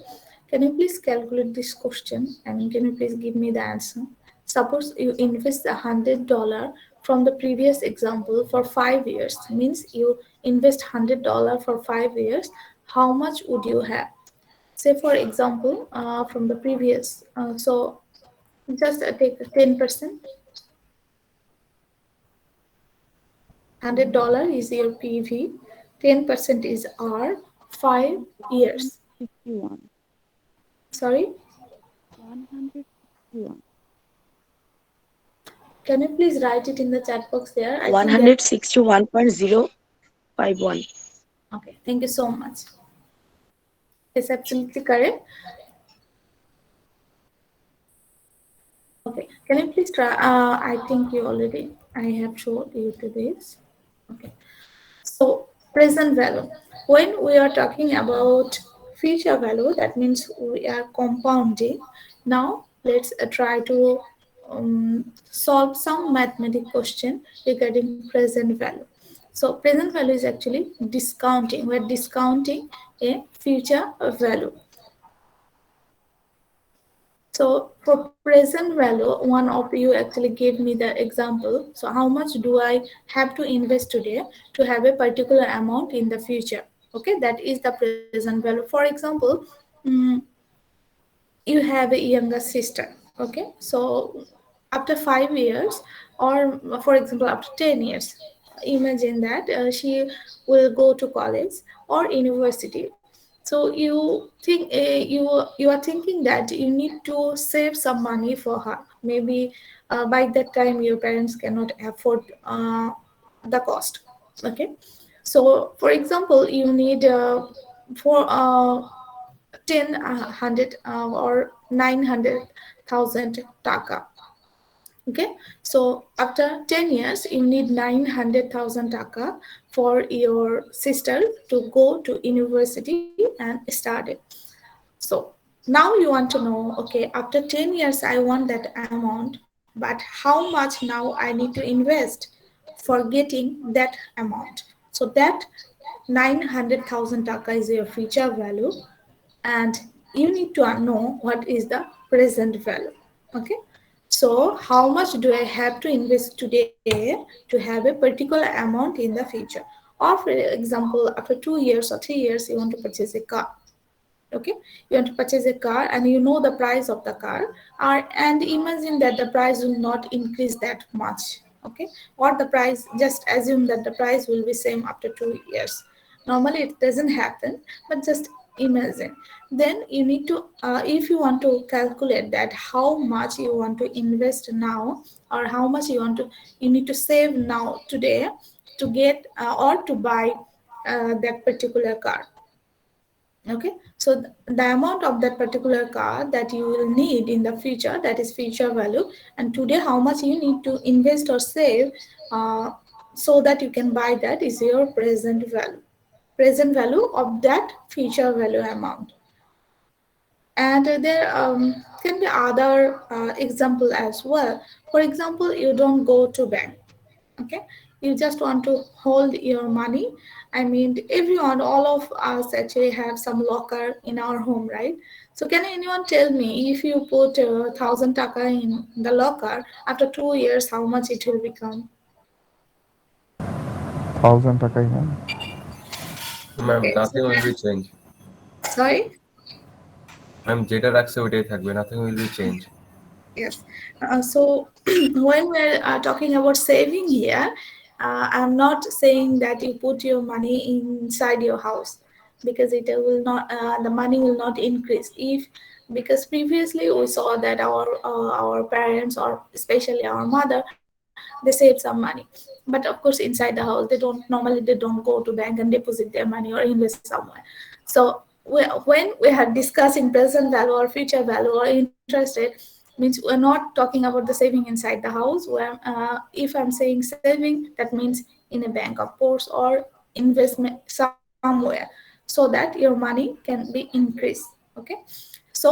can you please calculate this question and can you please give me the answer? Suppose you invest $100 from the previous example for 5 years, means you invest $100 for 5 years. How much would you have? Say for example, from the previous, so just take 10%. $100 is your PV, 10% is R, 5 years. 161. Sorry, 161. can you please write it in the chat box there? I think that. 161.051. Okay, thank you so much. It's absolutely correct. Okay, can you please try? I think you already, I have showed you to this. Okay, so present value. When we are talking about future value, that means we are compounding. Now let's try to solve some mathematical question regarding present value. So present value is actually discounting. We're discounting a future value. So for present value, one of you actually gave me the example. So how much do I have to invest today to have a particular amount in the future? Okay, that is the present value. For example, mm, you have a younger sister. Okay, so after 5 years, or for example after 10 years, imagine that she will go to college or university. So you are thinking that you need to save some money for her. Maybe by that time your parents cannot afford the cost. Okay, so for example you need for 10 hundred or 900,000 taka. Okay, so after 10 years you need 900,000 taka for your sister to go to university and start it. So now you want to know, okay, after 10 years I want that amount, but how much now I need to invest for getting that amount. So that 900,000 taka is your future value, and you need to know what is the present value. Okay, so how much do I have to invest today to have a particular amount in the future? Or for example after 2 years or 3 years you want to purchase a car. Okay, you want to purchase a car and you know the price of the car, and imagine that the price will not increase that much. Okay, or the price, just assume that the price will be same after 2 years. Normally it doesn't happen, but just imagine. Then you need to if you want to calculate that how much you want to invest now, or how much you need to save now today to get or to buy that particular car. Okay, so the amount of that particular car that you will need in the future, that is future value, and today how much you need to invest or save uh, so that you can buy, that is your present value of that future value amount. And there can be other example as well. For example, you don't go to bank. Okay, you just want to hold your money. I mean, everyone, all of us actually have some locker in our home, right? So can anyone tell me, if you put 1,000 taka in the locker, after 2 years how much it will become? 1,000 টাকাই ma'am. Ma'am Okay, so nothing will be change. sorry. Ma'am যেটা রাখছে ওইটাই থাকবে, nothing will be change. Yes. So when we're talking about saving here, I'm not saying that you put your money inside your house, because it will not, the money will not increase. If, because previously we saw that our parents, or especially our mother, they save some money, but of course inside the house they don't go to bank and deposit their money or invest somewhere. So when we are discussing present value or future value or interest rate, means we're not talking about the saving inside the house. Where if I'm saying saving, that means in a bank of course, or investment somewhere, so that your money can be increased. Okay, so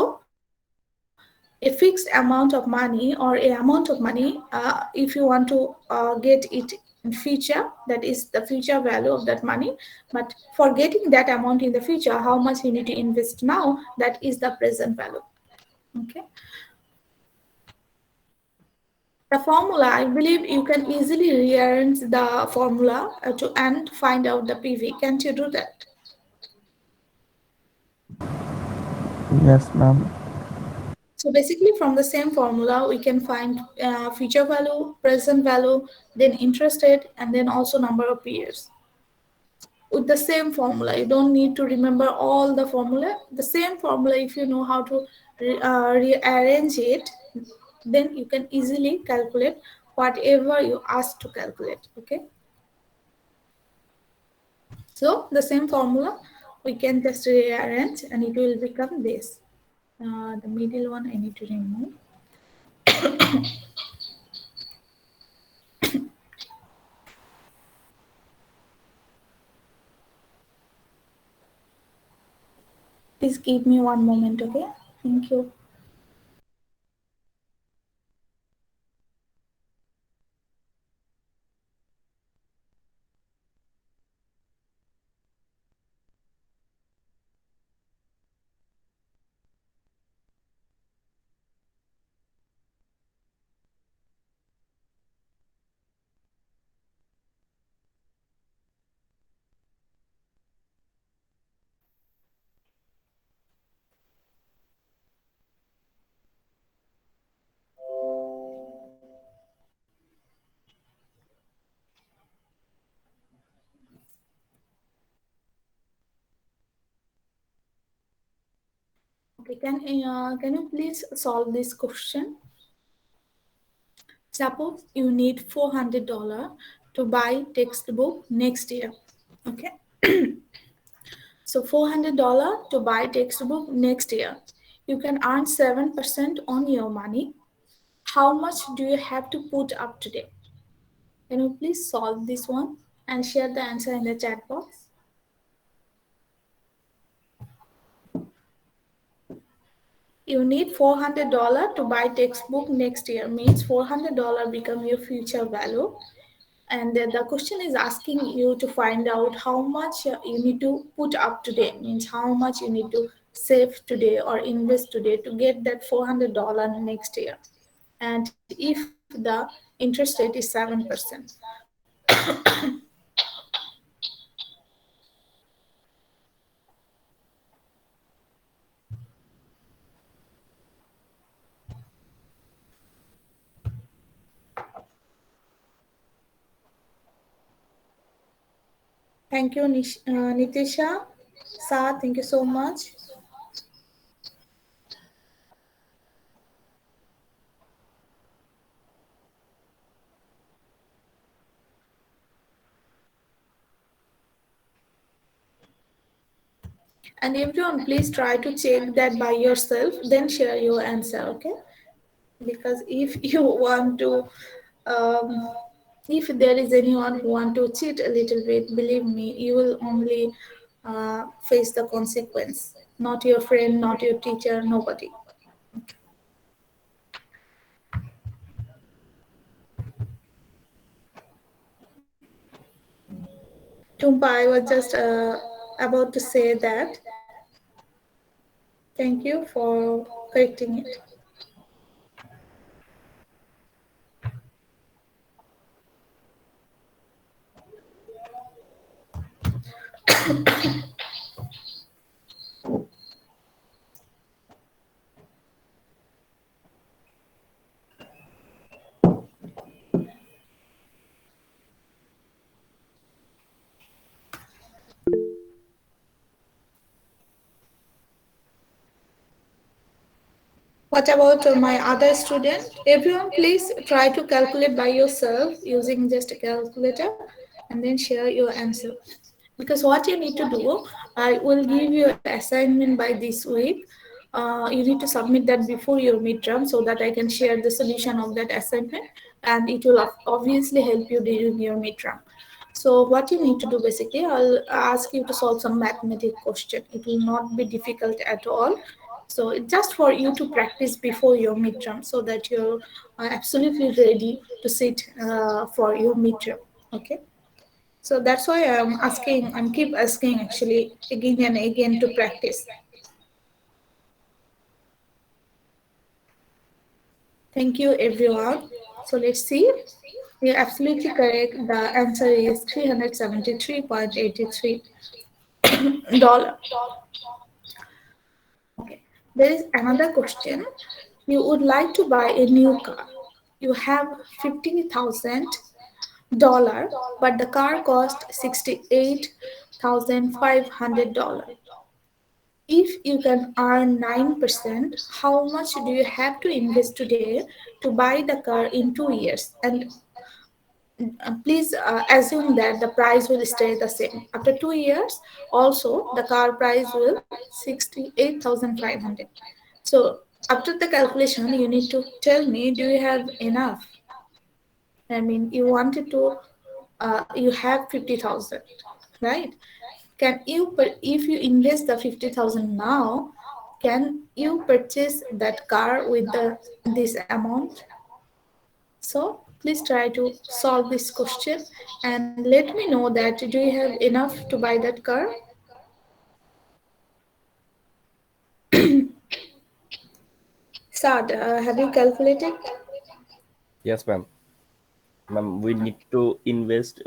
a fixed amount of money, or a amount of money, if you want to get it in future, that is the future value of that money. But for getting that amount in the future, how much you need to invest now, that is the present value. Okay, the formula, I believe you can easily rearrange the formula to and find out the PV. Can't you do that? Yes ma'am. So basically from the same formula, we can find future value, present value, then interest rate, and then also number of years. With the same formula, you don't need to remember all the formula. The same formula, if you know how to rearrange it, then you can easily calculate whatever you ask to calculate. Okay, so the same formula we can just rearrange and it will become this. The middle one I need to remove. Please give me one moment, okay? Thank you. Okay, can you please solve this question? Suppose you need $400 to buy textbook next year. Okay. So $400 to buy textbook next year. You can earn 7% on your money. How much do you have to put up today? Can you please solve this one and share the answer in the chat box? You need $400 to buy textbook next year. Means $400 become your future value. And the question is asking you to find out how much you need to put up today. Means how much you need to save today or invest today to get that $400 next year. And if the interest rate is 7%. Thank you, Nitisha. Sa, thank you so much. And everyone, please try to check that by yourself, then share your answer, okay? Because if you want to, um, if there is anyone who want to cheat a little bit, believe me, you will only face the consequence. Not your friend, not your teacher, nobody. Tumpa, I was just about to say that. Thank you for correcting it. What about my other student? Everyone, please try to calculate by yourself using just a calculator and then share your answer. Because what you need to do, I will give you assignment by this week. You need to submit that before your midterm so that I can share the solution of that assignment, and it will obviously help you during your midterm. So what you need to do basically, I'll ask you to solve some mathematical question. It will not be difficult at all. So it's just for you to practice before your midterm so that you're absolutely ready to sit for your midterm. Okay. So that's why I'm keep asking actually again and again to practice. Thank you everyone. So let's see. You're absolutely correct. The answer is $373.83. Okay. There is another question. You would like to buy a new car. You have $50,000, but the car cost $68,500. If you can earn 9%, how much do you have to invest today to buy the car in 2 years? And please assume that the price will stay the same. After 2 years, also the car price will 68,500. So after the calculation, you need to tell me, do you have enough? I mean, you wanted to, you have 50,000, right? Can you, if you invest the 50,000 now, can you purchase that car with this amount? So please try to solve this question and let me know that do you have enough to buy that car? Sad, have you calculated? Yes, ma'am. Ma'am, we need to invest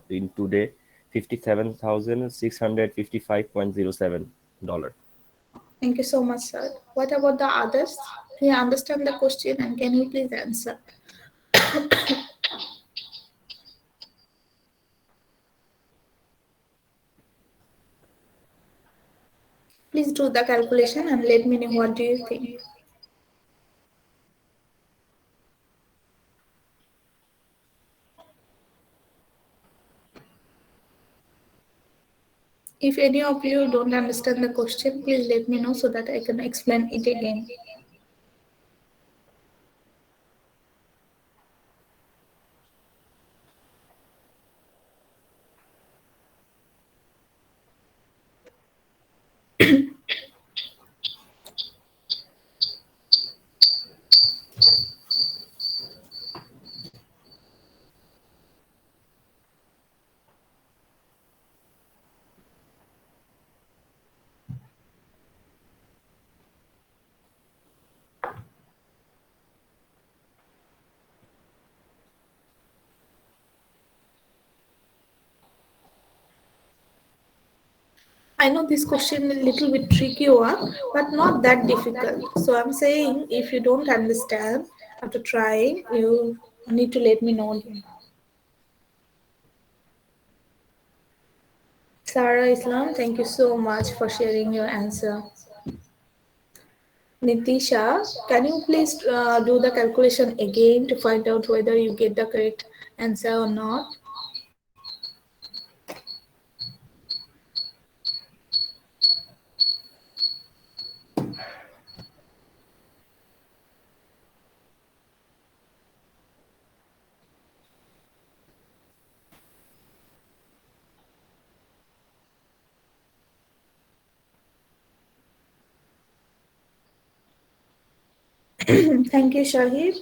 in today $57,655.07. Thank you so much, sir. What about the others? Do you understand the question and can you please answer? Please do the calculation and let me know what do you think. If any of you don't understand the question, please let me know so that I can explain it again. I know this question is a little bit tricky one, but not that difficult. So I'm saying if you don't understand after trying, you need to let me know again. Sarah Islam, thank you so much for sharing your answer. Nitisha, can you please do the calculation again to find out whether you get the correct answer or not? Thank you, Shahid.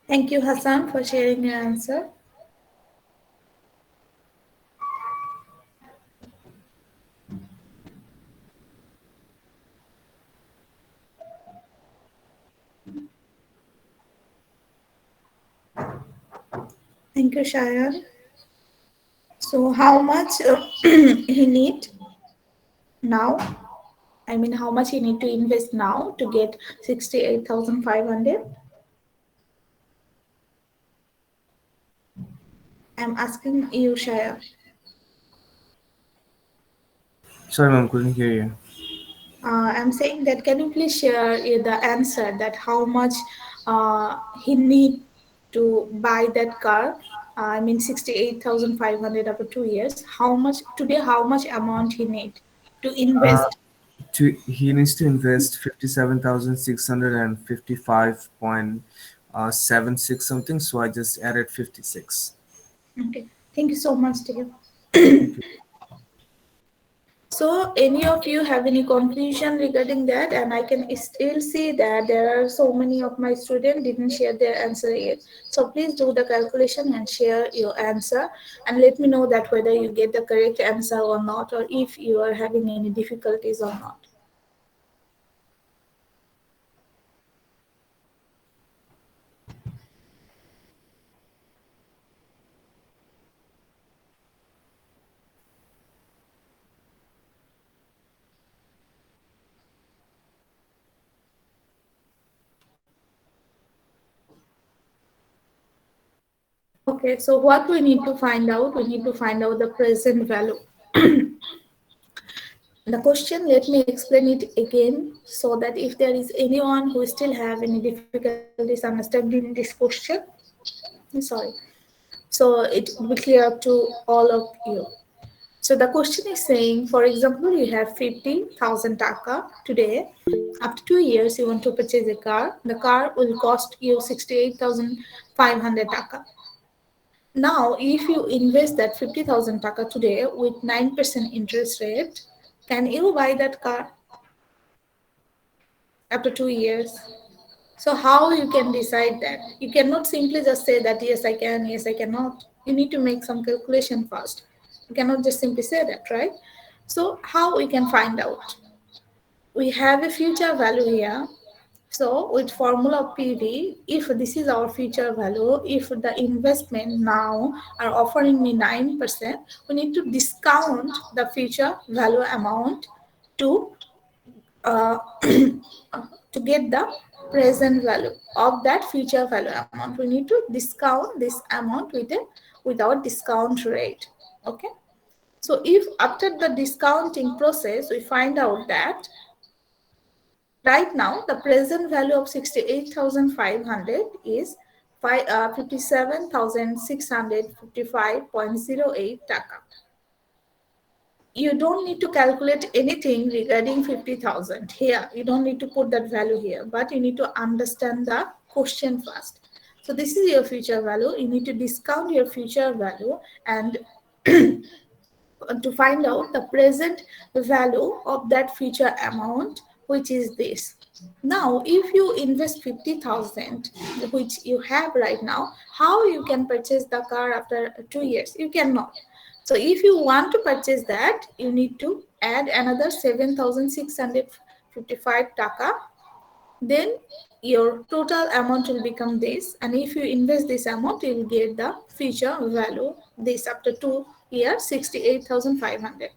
Thank you, Hassan, for sharing your answer. Thank you, Shayan. So, how much he need now? I mean, how much he need to invest now to get 68,500? I'm asking you, Shaya. Sorry, ma'am, couldn't hear you. I'm saying that can you please share the answer that how much he need to buy that car? I mean 68,500 after 2 years. How much today? How much amount he need to Uh, invest? he needs to invest 57,655.76 something. So I just added 56. Okay, thank you so much, dear. Thank you. So, any of you have any conclusion regarding that? And I can still see that there are so many of my students didn't share their answer yet. So please do the calculation and share your answer and let me know that whether you get the correct answer or not, or if you are having any difficulties or not. Okay, so what we need to find out, we need to find out the present value. The question, let me explain it again so that if there is anyone who still have any difficulties understanding this question, I'm sorry. So it will be clear to all of you. So the question is saying, for example, you have 50,000 taka today. After 2 years, you want to purchase a car. The car will cost you 68,500 taka. Now, if you invest that 50,000 taka today with 9% interest rate, can you buy that car after 2 years? So how you can decide that? You cannot simply just say that yes I can, yes I cannot. You need to make some calculation first. You cannot just simply say that, right? So how we can find out? We have a future value here. So with formula PV, if this is our future value, if the investment now are offering me 9%, we need to discount the future value amount to uh, to get the present value of that future value amount. We need to discount this amount with our discount rate. Okay. So if after the discounting process we find out that right now the present value of 68,500 is 57,655.08 taka. You don't need to calculate anything regarding 50,000 here. You don't need to put that value here, but you need to understand the question first. So this is your future value. You need to discount your future value and to find out the present value of that future amount, which is this. Now, if you invest 50,000, which you have right now, how you can purchase the car after 2 years? You cannot. So if you want to purchase that, you need to add another 7,655 taka. Then your total amount will become this. And if you invest this amount, you will get the future value this after 2 years, 68,500.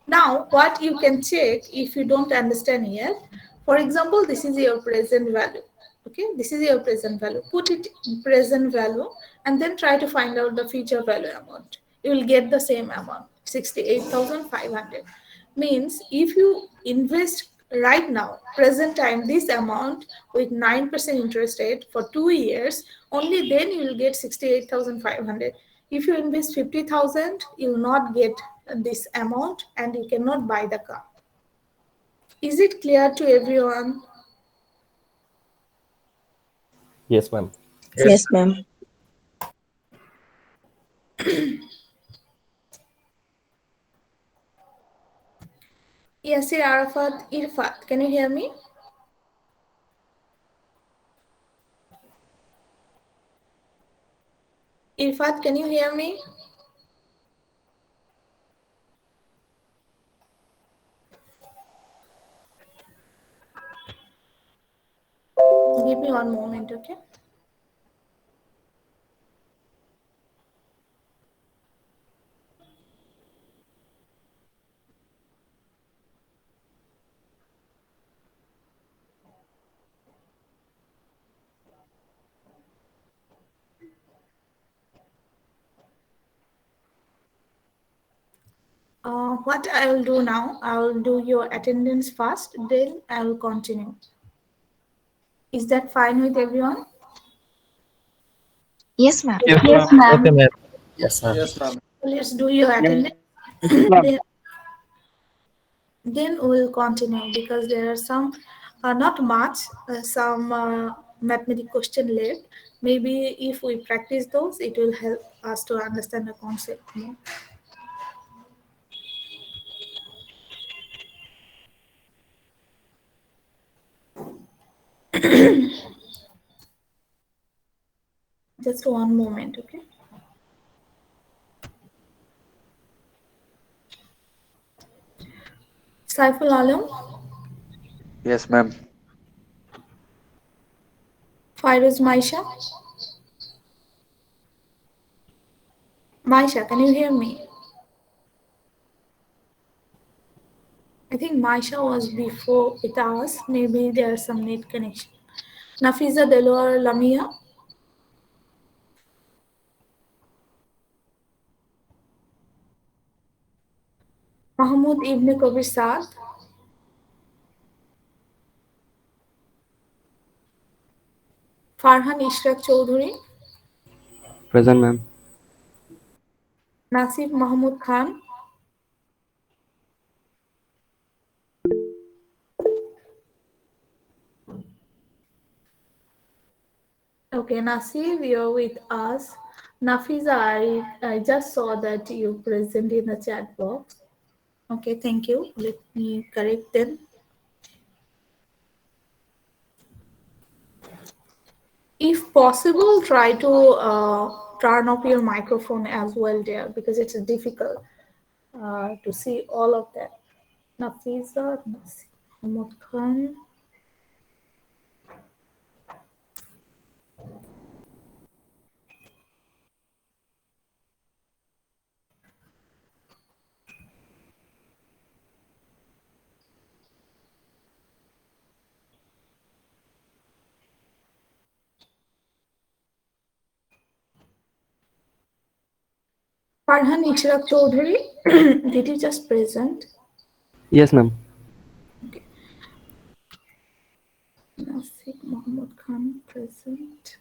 Now, what you can check if you don't understand yet, for example, this is your present value. Okay, this is your present value. Put it in present value and then try to find out the future value amount. You will get the same amount, 68,500. Means if you invest right now, present time, this amount with 9% interest rate for 2 years, only then you will get 68,500. If you invest 50,000, you will not get this amount and you cannot buy the car. Is it clear to everyone? Yes, ma'am. Yes. Yes, ma'am. Yasir Arafat Irfat, can you hear me? Irfat, can you hear me? Give me one moment, okay? What I will do now, I will do your attendance first, then I will continue. Is that fine with everyone? Yes, ma'am. Yes, Yes, ma'am. ma'am. Yes, ma'am. Yes, ma'am. Let's do your attendance. Yes, ma'am. Then we will continue because there are some, not much, some mathematical question left. Maybe if we practice those, it will help us to understand the concept more. Just one moment, okay? Saiful Alam, Yes, ma'am. Fairuz Maisha. Maisha, can you hear me? I think Maisha was before with us. Maybe there's some net connection. Nafiza Delwar Lamia. Mahmoud Ibn Kabir Saad. Farhan Ishraq Chaudhuri. Present, ma'am. Nasif Mahmud Khan. Okay, Nasif, you're with us. Nafiza, I just saw that you present in the chat box. Okay, thank you. Let me correct them. If possible, try to turn off your microphone as well there because it's difficult to see all of that. Nafiza, Nasif Mahmud Khan. Farhan Ishraq Chaudhary, did you just present? Yes, ma'am. Nasik Mohammed Khan, present.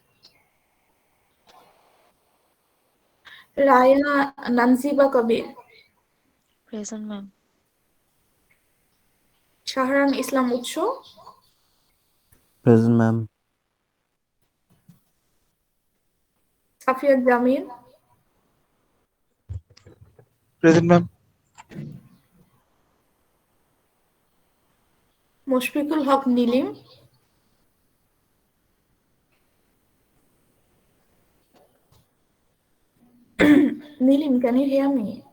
Raya Nanziba Kabir, Present, ma'am. Shahran Islam Utsho, Present, ma'am. Safia Jamil, Present, ma'am. Mushfiqul Haq Nilim, Nilim, can you hear me?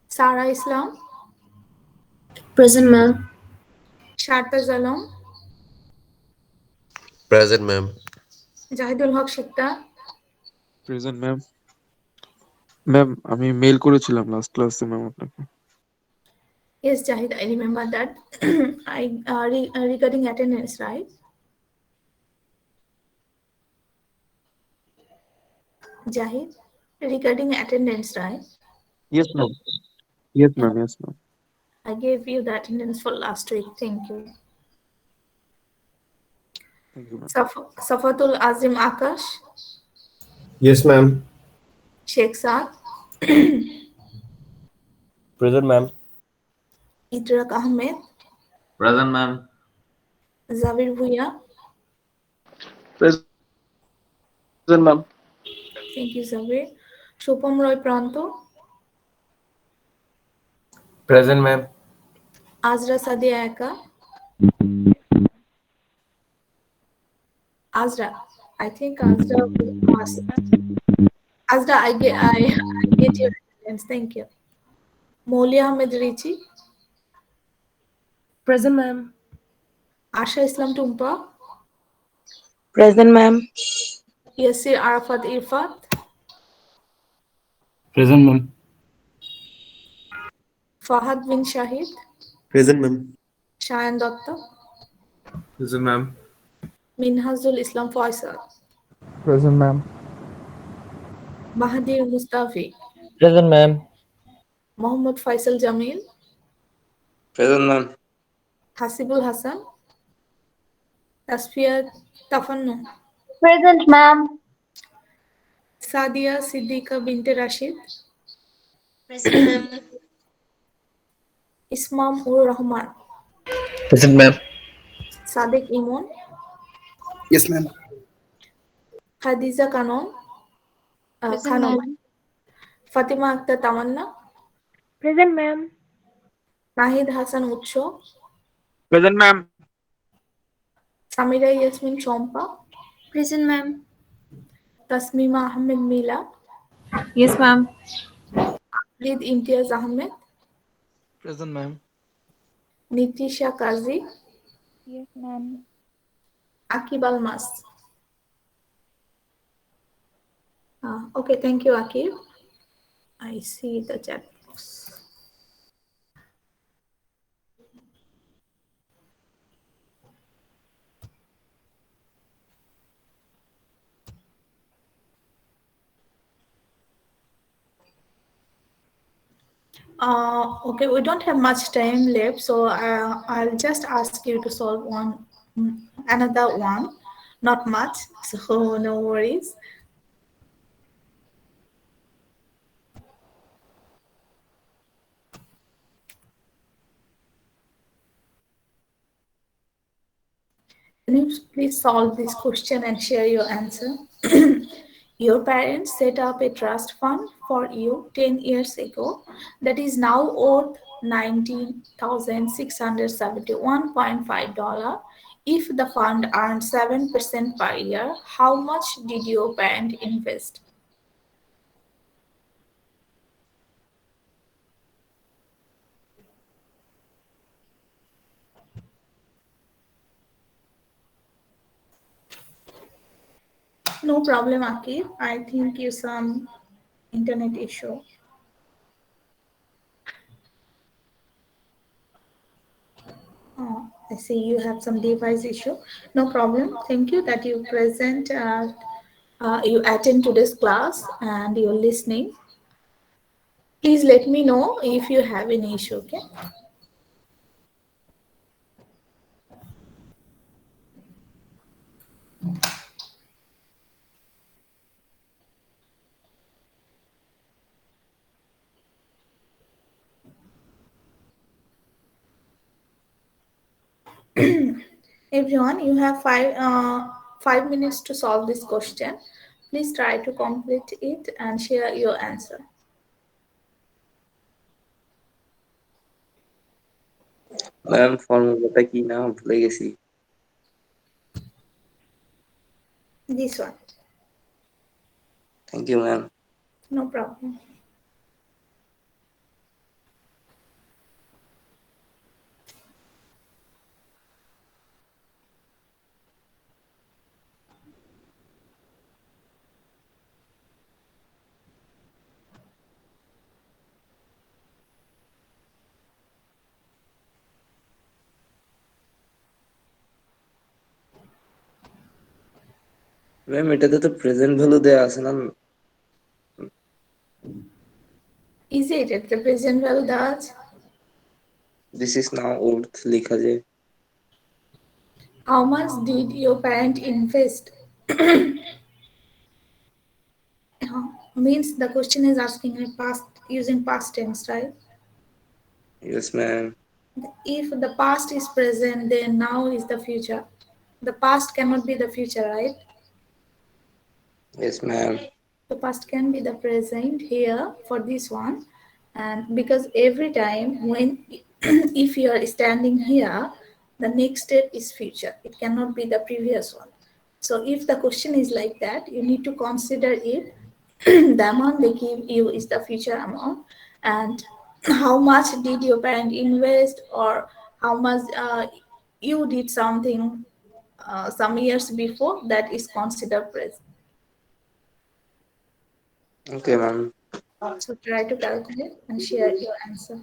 Sara Islam, Present, ma'am. Shartaz Alam, Present, ma'am. Jahidul Haq Shikta, present ma'am. Ma'am আমি mail করেছিলাম last ক্লাসে ma'am আপনাকে। Yes, Jahid, I remember that. Regarding attendance, right? Jahid, regarding attendance, right? Yes ma'am. Yes ma'am, yes ma'am. I gave you the attendance for last week. Thank you. Thank you ma'am. Safatul Azim Akash, Yes, ma'am. Sheikh Saad, Present, ma'am. Idrak Ahmed, Present, ma'am. Zabir Bhuya. Present, ma'am. Thank you, Zabir. Shupam Roy Pranto, Present, ma'am. Azra Sadia Eka, Azra. I think Azra will pass. Azra, I get your attendance. Thank you. Moulia Ahmed Richi, Present, ma'am. Asha Islam Tumpa, Present, ma'am. Yasir Arafat Irfat, Present, ma'am. Fahad bin Shahid, Present, ma'am. Shayan Datta, Present, ma'am. Minhazul Islam Faisal, Present, ma'am. Mahadir Mustafi, Present, ma'am. Mohammad Faisal Jamil, Present, ma'am. Hasibul Hassan, Tasfia Tafannu, Present, ma'am. Sadia Siddiqa Binte Rashid, Present, ma'am. Ismam Ur Rahman, Present, ma'am. Sadiq Imon, Yes, ma'am. Khadija Kanon, Present, Khanum, ma'am. Fatima Akhtar Tamanna, Present, ma'am. Nahid Hassan Utsho, present ma'am. Samira Yasmin Chompa, Present, ma'am. Tasmima Ahmed Mila, Yes, ma'am. Lid Imtiaz Ahmed, Present, ma'am. Nitisha Kazi, Yes, ma'am. Akib Almas. Okay, thank you, Akib. I see the chat box. Okay, we don't have much time left, so I'll just ask you to solve another one, not much, so no worries. Can you please solve this question and share your answer? Your parents set up a trust fund for you 10 years ago that is now worth $19,671.5. If the fund earned 7% per year, how much did your parent invest? No problem, Akif. I think you some internet issue. I see you have some device issue. No problem. Thank you that you present. You attend to this class and you're listening. Please let me know if you have any issue. Okay. Everyone, you have 5 minutes to solve this question. Please try to complete it and share your answer. Ma'am ফর্মুলাটা কি না ভুলে গেছি। This one. Thank you ma'am. No problem. Ma'am এটাতে তো present value দেয়া আছে না? Is it at the present value that? This is now worth লেখা যে। How much did your parent invest? Means the question is asking in past using past tense, right? Yes ma'am. If the past is present, then now is the future. The past cannot be the future, right? Yes ma'am. The past can be the present here for this one, and because every time when if you are standing here, the next step is future. It cannot be the previous one. So if the question is like that, you need to consider it. The amount they give you is the future amount, and how much did your parent invest, or how much you did something some years before, that is considered present. Okay ma'am. So try to calculate and share your answer.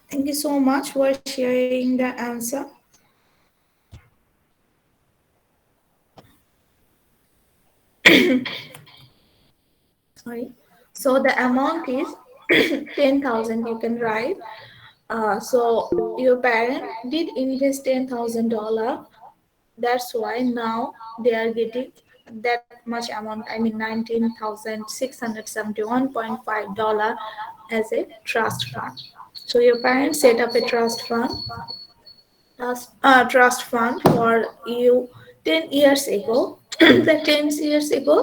Thank you so much for sharing the answer. Sorry. So the amount is 10,000. You can write. So your parent did invest $10,000. That's why now they are getting that much amount. I mean $19,671.5 as a trust fund. So your parents set up a trust fund for you 10 years ago. The 10 years ago,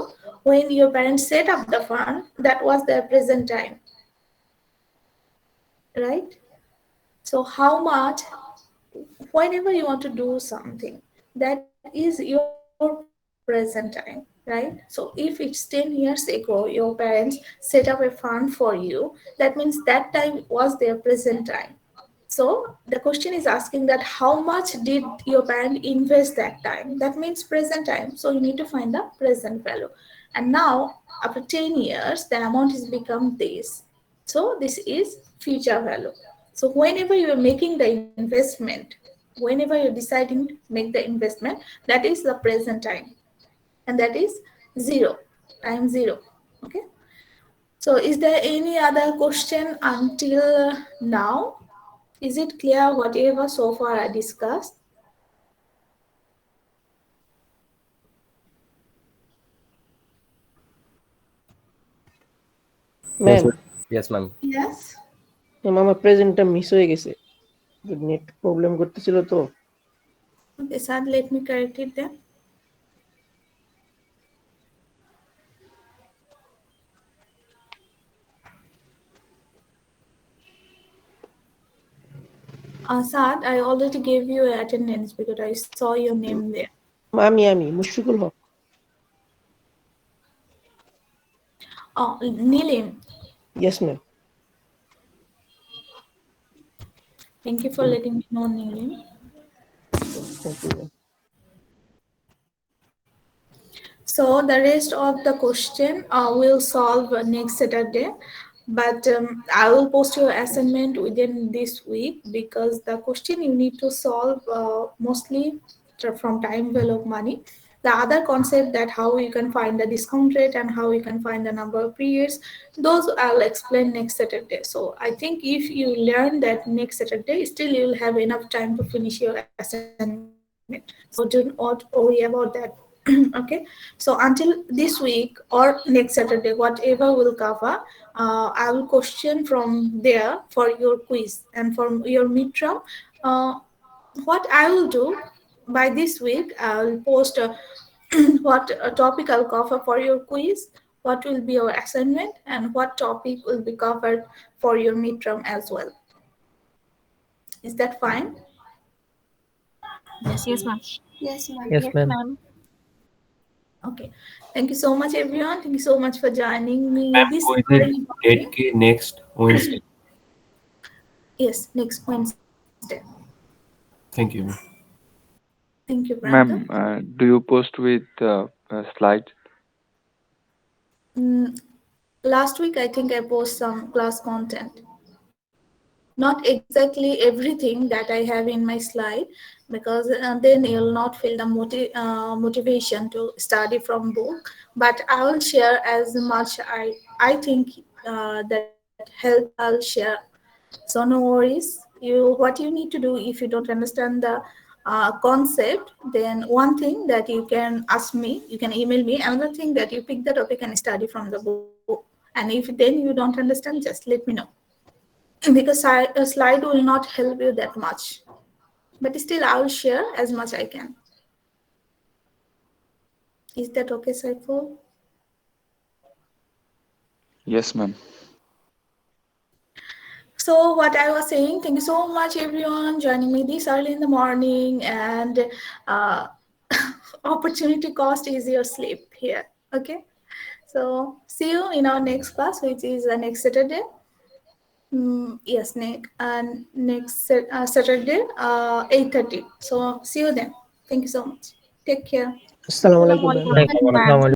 when your parents set up the fund, that was their present time, right? So how much, whenever you want to do something, that is your present time, right? So if it's 10 years ago, your parents set up a fund for you, that means that time was their present time. So the question is asking that how much did your parent invest that time? That means present time. So you need to find the present value. And now after 10 years, the amount is become this. So this is future value. So whenever you are making the investment, whenever you're deciding to make the investment, that is the present time. And that is zero, time zero. Okay. So is there any other question until now? Is it clear whatever so far I discussed? Yes, ma'am ma'am. Yes, ma'am. Yes. Ma'am আমার প্রেজেন্টটা miss হয়ে গেছে, net problem করতেছিল তো। Okay, sir, let me correct it then. Sad, I already gave you attendance because I saw your name there. আমি Mushfiqul Haque. Oh, Nilim. Yes ma'am. Thank you for letting me know, Nilim. Thank you ma'am. So the rest of the question we'll solve next Saturday. But I will post your assignment within this week because the question you need to solve mostly from time value of money. The other concept that how you can find the discount rate and how you can find the number of periods, those I'll explain next Saturday. So I think if you learn that next Saturday, still you'll have enough time to finish your assignment. So do not worry about that. Okay. So until this week or next Saturday, whatever will cover, I will question from there for your quiz and for your midterm. Uh, what I will do by this week, I will post what topic I'll cover for your quiz, what will be your assignment, and what topic will be covered for your midterm as well. Is that fine? Yes, ma'am. Yes, ma'am. Yes, Yes, ma'am. ma'am. Okay. Thank you so much, everyone. Thank you so much for joining me Ma'am, this quiz early morning. date ke next Wednesday. Yes, next Wednesday. Thank you, ma'am. Thank you, Priyanka. Ma'am, do you post with slides? Mm, last week, I think I post some class content. Not exactly everything that I have in my slide, because then you'll not feel the motivation to study from book. But I will share as much I think that helps. I'll share. So no worries. What you need to do if you don't understand the concept, then one thing that you can ask me, you can email me. Another thing that you pick the topic and study from the book. And if then you don't understand, just let me know, because a slide will not help you that much. But still, I will share as much I can. Is that okay, Saiful? Yes, ma'am. So what I was saying, thank you so much everyone joining me this early in the morning, and uh, opportunity cost is your sleep here. Okay, so see you in our next class, which is next Saturday. Yes, Saturday, 8:30. So see you then. Thank you so much. Take care. Assalamu alaikum, ma'am. Assalamualaikum, ma'am. Assalamu alaikum.